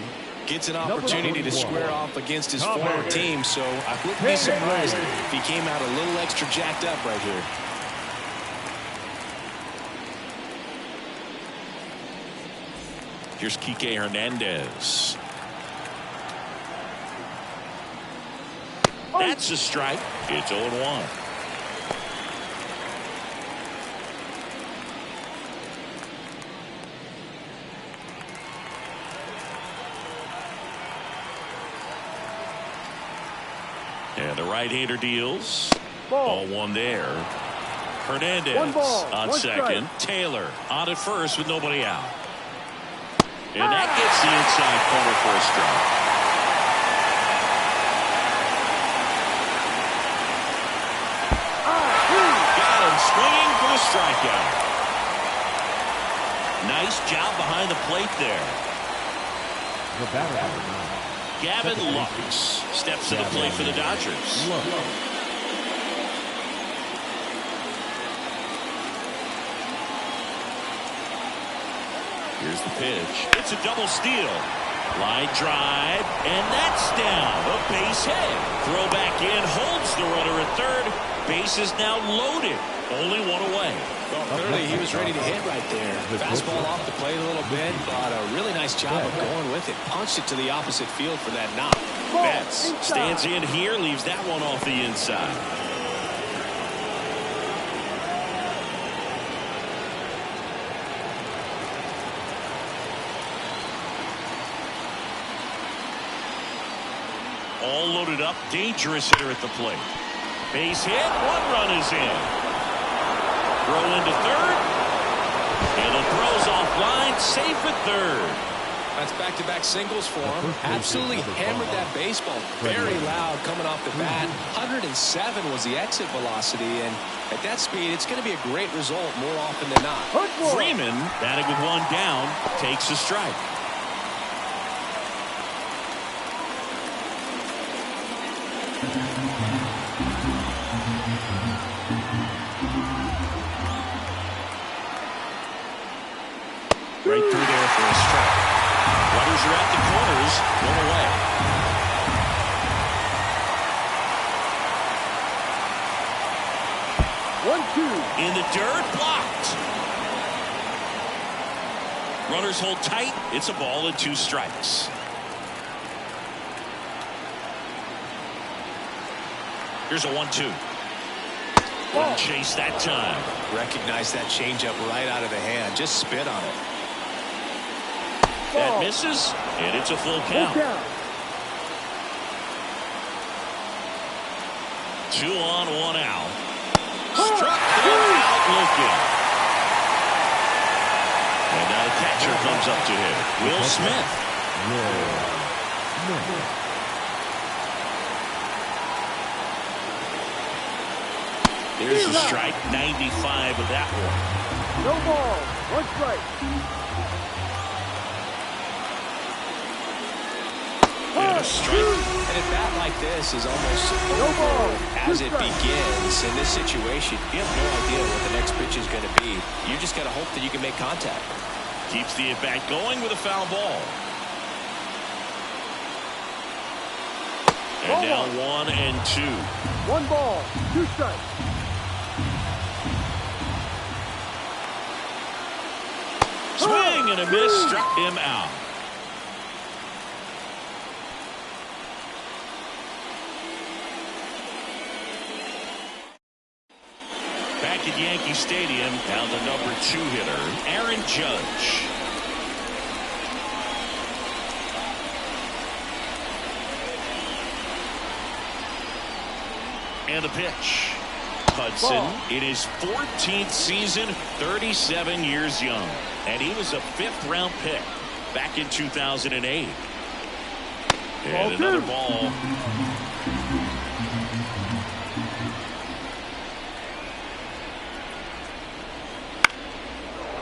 B: Gets an opportunity to square off against his former team, so I wouldn't be surprised if he came out a little extra jacked up right here.
A: Here's Kike Hernandez. That's a strike. It's 0-1. And the right-hander deals.
C: Ball.
A: 0-1 there. Hernandez
C: One ball,
A: on
C: one
A: second.
C: strike.
A: Taylor on at first with nobody out. And that gets the inside corner for a strike. Got him swinging for the strikeout. Nice job behind the plate there.
D: The batter.
A: Gavin Lux steps to the plate for the Dodgers. Here's the pitch. It's a double steal. Line drive, and that's down. A base hit. Throw back in, holds the runner at third. Base is now loaded. Only one away.
B: Well, clearly he was ready to hit right there. Fastball off the plate a little bit, but a really nice job of going with it. Punched it to the opposite field for that knock.
A: Betts stands in here, leaves that one off the inside. all loaded up. Dangerous hitter at the plate. Base hit. 1 run is in. Throw into third. And the throw's offline. Safe at third.
B: That's back-to-back singles for him. Absolutely hammered that baseball. Very loud coming off the bat. 107 was the exit velocity, and at that speed, it's going to be a great result more often than not.
A: Freeman, batting with 1 down, takes a strike. Right through there for a strike. Runners are at the corners.
C: 1-2.
A: In the dirt, blocked. Runners hold tight. It's a ball and 2 strikes. Here's a 1-2. Wouldn't chase that time.
B: Recognize that changeup right out of the hand. Just spit on it.
A: That misses, and it's a full count. 2 on, 1 out. Struck him out looking. And now the catcher comes up to him. Will Smith. There's a strike. 95 of that one.
C: No ball. 1 strike.
A: And a strike.
B: And a bat like this is almost
C: ball.
B: as it begins. In this situation, you have no idea what the next pitch is going to be. You just got to hope that you can make contact.
A: Keeps the at-bat going with a foul ball. And now 1 and 2.
C: 1 ball. 2 strikes.
A: Swing and a miss, struck him out. Back at Yankee Stadium, down to number 2 hitter, Aaron Judge. And a pitch. Hudson in his 14th season, 37 years young. And he was a 5th-round pick back in 2008. And another ball.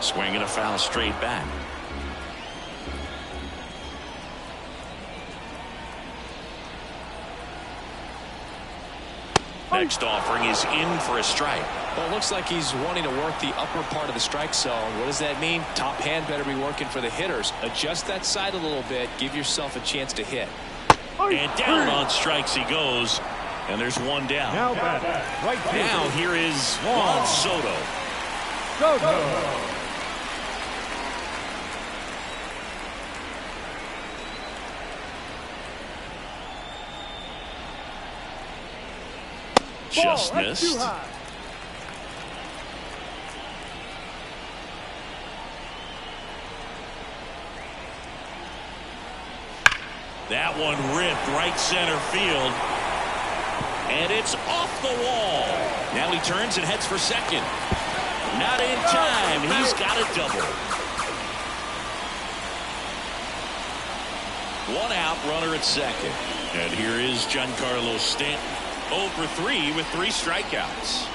A: Swing and a foul straight back. Next offering is in for a strike.
B: Well, it looks like he's wanting to work the upper part of the strike zone. What does that mean? Top hand better be working for the hitters. Adjust that side a little bit. Give yourself a chance to hit.
A: And down on strikes he goes. And there's 1 down.
D: Now
A: here is Juan Soto. Just missed. That one ripped right center field. And it's off the wall. Now he turns and heads for second. Not in time. He's got a double. 1 out, runner at second. And here is Giancarlo Stanton. 0 for 3 with 3 strikeouts.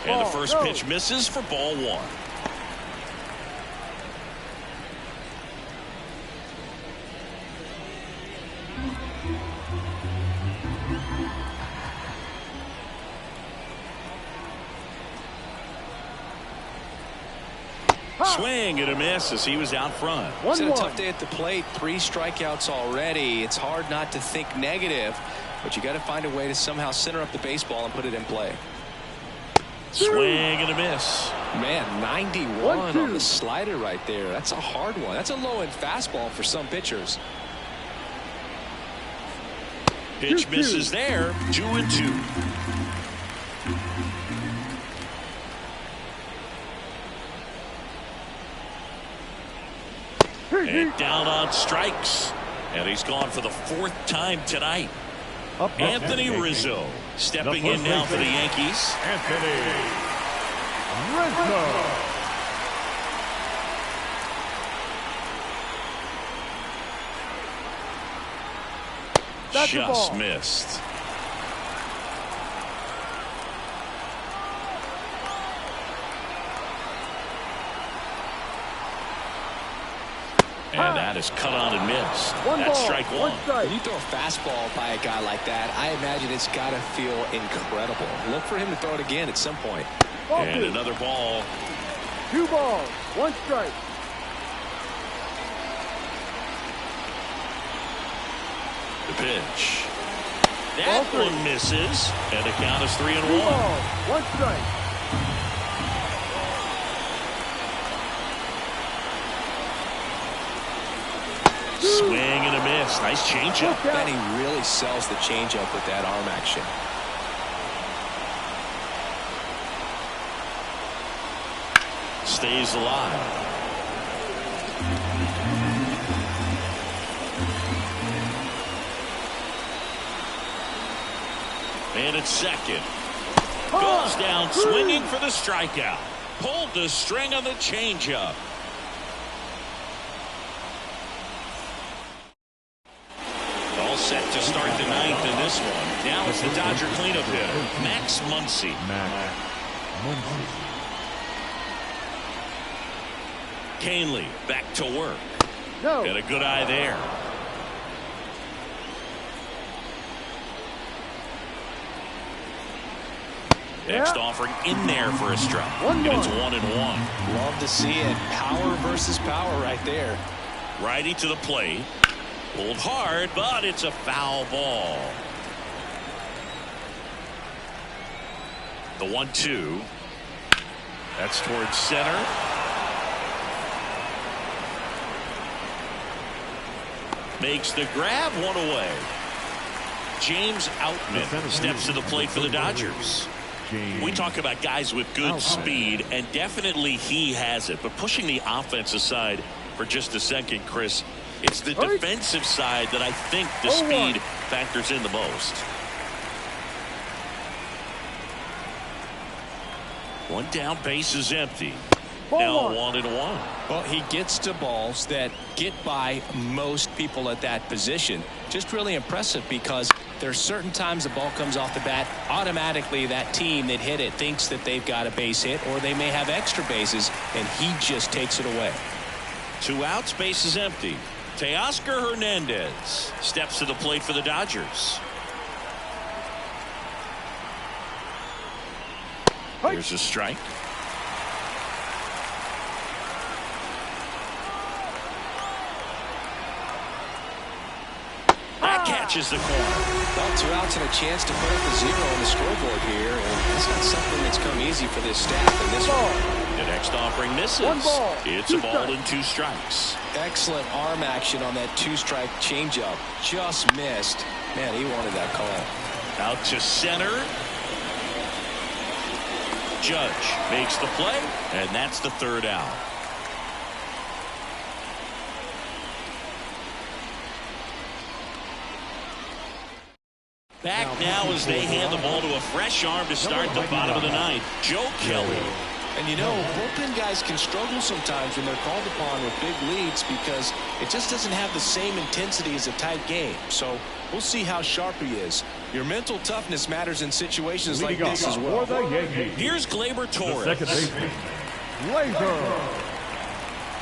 A: And the first pitch misses for ball 1. Swing and a miss as he was out front.
B: It's a tough day at the plate. 3 strikeouts already. It's hard not to think negative, but you got to find a way to somehow center up the baseball and put it in play.
A: Swing and a miss.
B: Man, 91 on the slider right there. That's a hard one. That's a low-end fastball for some pitchers.
A: Pitch misses there. 2 and 2. And down on strikes. And he's gone for the 4th time tonight.
D: Up
A: Anthony Rizzo stepping in now for the Yankees.
D: Anthony Rizzo.
C: That's the
A: Just
C: ball.
A: missed. And that is cut on and missed.
C: One
A: That's
C: ball,
A: strike
C: one
A: one.
C: strike.
B: When you throw a fastball by a guy like that, I imagine it's got to feel incredible. Look for him to throw it again at some point.
C: Ball
A: And
C: two.
A: another ball.
C: 2 balls, 1 strike.
A: The pitch.
C: Ball
A: That
C: three.
A: one misses. And the count is 3 and
C: 2
A: 1.
C: balls, 1 strike.
A: Swing and a miss. Nice changeup.
C: Look out.
B: And he really sells the changeup with that arm action.
A: Stays alive. And it's second. Goes down swinging for the strikeout. Pulled the string on the changeup. All set to start the 9th in this one. Now it's the Dodger cleanup hitter, Max Muncy.
D: Max Muncy.
A: Canely back to work.
C: No.
A: Got a good eye there. Next
C: Yeah.
A: offering in there for a strike. And it's 1-1.
B: Love to see it. Power versus power right there.
A: Righty to the plate. Pulled hard, but it's a foul ball. The 1-2. That's towards center. Makes the grab, one away. James Outman steps to the plate for the Dodgers. We talk about guys with good speed, and definitely he has it. But pushing the offense aside for just a second, Chris, it's the defensive side that I think the speed factors in the most. One down, base is empty. Now 1-1.
B: Well, he gets to balls that get by most people at that position. Just really impressive because there's certain times the ball comes off the bat, automatically that team that hit it thinks that they've got a base hit or they may have extra bases, and he just takes it away.
A: 2 outs, base is empty. Teoscar Hernandez steps to the plate for the Dodgers. Here's a strike. That catches the corner.
B: Well, 2 outs and a chance to put up a 0 on the scoreboard here, and it's not something that's come easy for this staff in this one.
A: The next offering misses.
C: 1 ball.
A: It's
C: 2
A: a ball
C: strikes.
A: and 2 strikes.
B: Excellent arm action on that 2-strike changeup. Just missed. Man, he wanted that call.
A: Out to center. Judge makes the play, and that's the 3rd out. Back now as they hand the ball to a fresh arm to start the bottom of the 9th. Joe Kelly.
B: And you know, bullpen guys can struggle sometimes when they're called upon with big leads because it just doesn't have the same intensity as a tight game. So we'll see how sharp he is. Your mental toughness matters in situations like this as well.
D: For the Yankees,
A: Here's Gleyber
D: the
A: Torres.
D: second baseman, Gleyber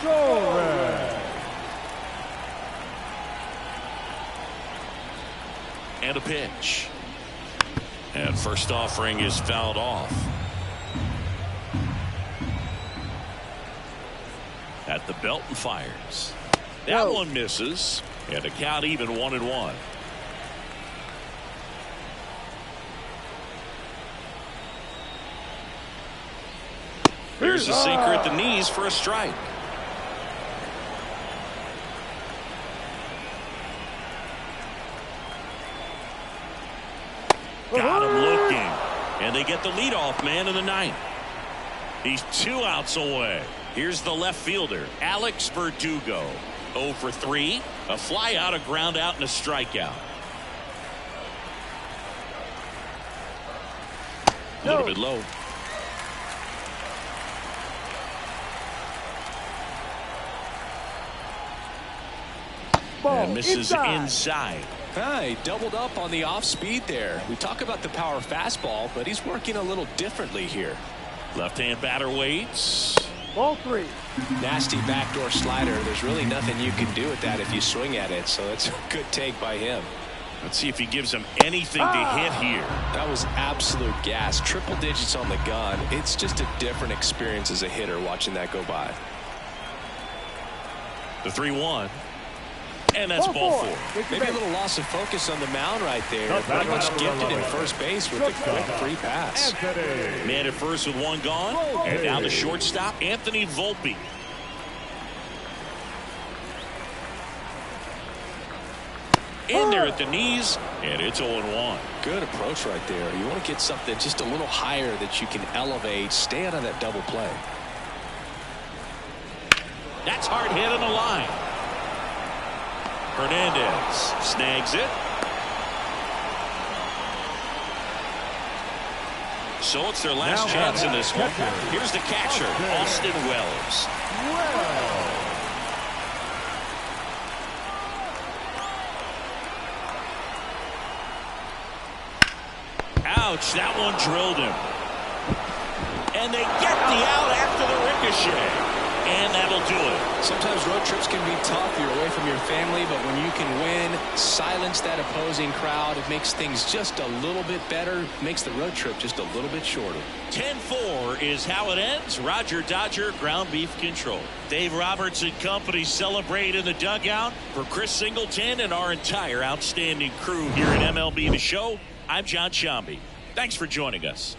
D: Torres.
A: And a pitch. And first offering is fouled off. At the belt and fires. That one misses. And a count even 1-1. Here's a sinker at the knees for a strike. Got him looking. And they get the leadoff man in the 9th. He's 2 outs away. Here's the left fielder, Alex Verdugo. 0 for 3. A fly out, a ground out, and a strikeout. A little bit low.
C: Ball
A: And misses inside.
B: He doubled up on the off speed there. We talk about the power fastball, but he's working a little differently here.
A: Left-hand batter waits.
C: Ball 3.
B: Nasty backdoor slider. There's really nothing you can do with that if you swing at it, so it's a good take by him.
A: Let's see if he gives him anything to hit here.
B: That was absolute gas. Triple digits on the gun. It's just a different experience as a hitter watching that go by.
A: The 3-1. And that's ball 4.
B: Maybe a little loss of focus on the mound right there. Pretty much gifted in first base with a quick free pass.
A: Man at first with 1 gone. And now the shortstop, Anthony Volpe. In there at the knees, and it's 0-1.
B: Good approach right there. You want to get something just a little higher that you can elevate. Stay out of that double play.
A: That's hard hit on the line. Hernandez snags it. So it's their last chance in this one. Here's the catcher, Austin Wells. Ouch, that one drilled him. And they get the out after the ricochet. And that'll do it.
B: Sometimes road trips can be tough. You're away from your family, but when you can win, silence that opposing crowd, it makes things just a little bit better, makes the road trip just a little bit shorter.
A: 10-4 is how it ends. Roger Dodger, ground beef control. Dave Roberts and company celebrate in the dugout. For Chris Singleton and our entire outstanding crew here at MLB The Show, I'm John Sciambi. Thanks for joining us.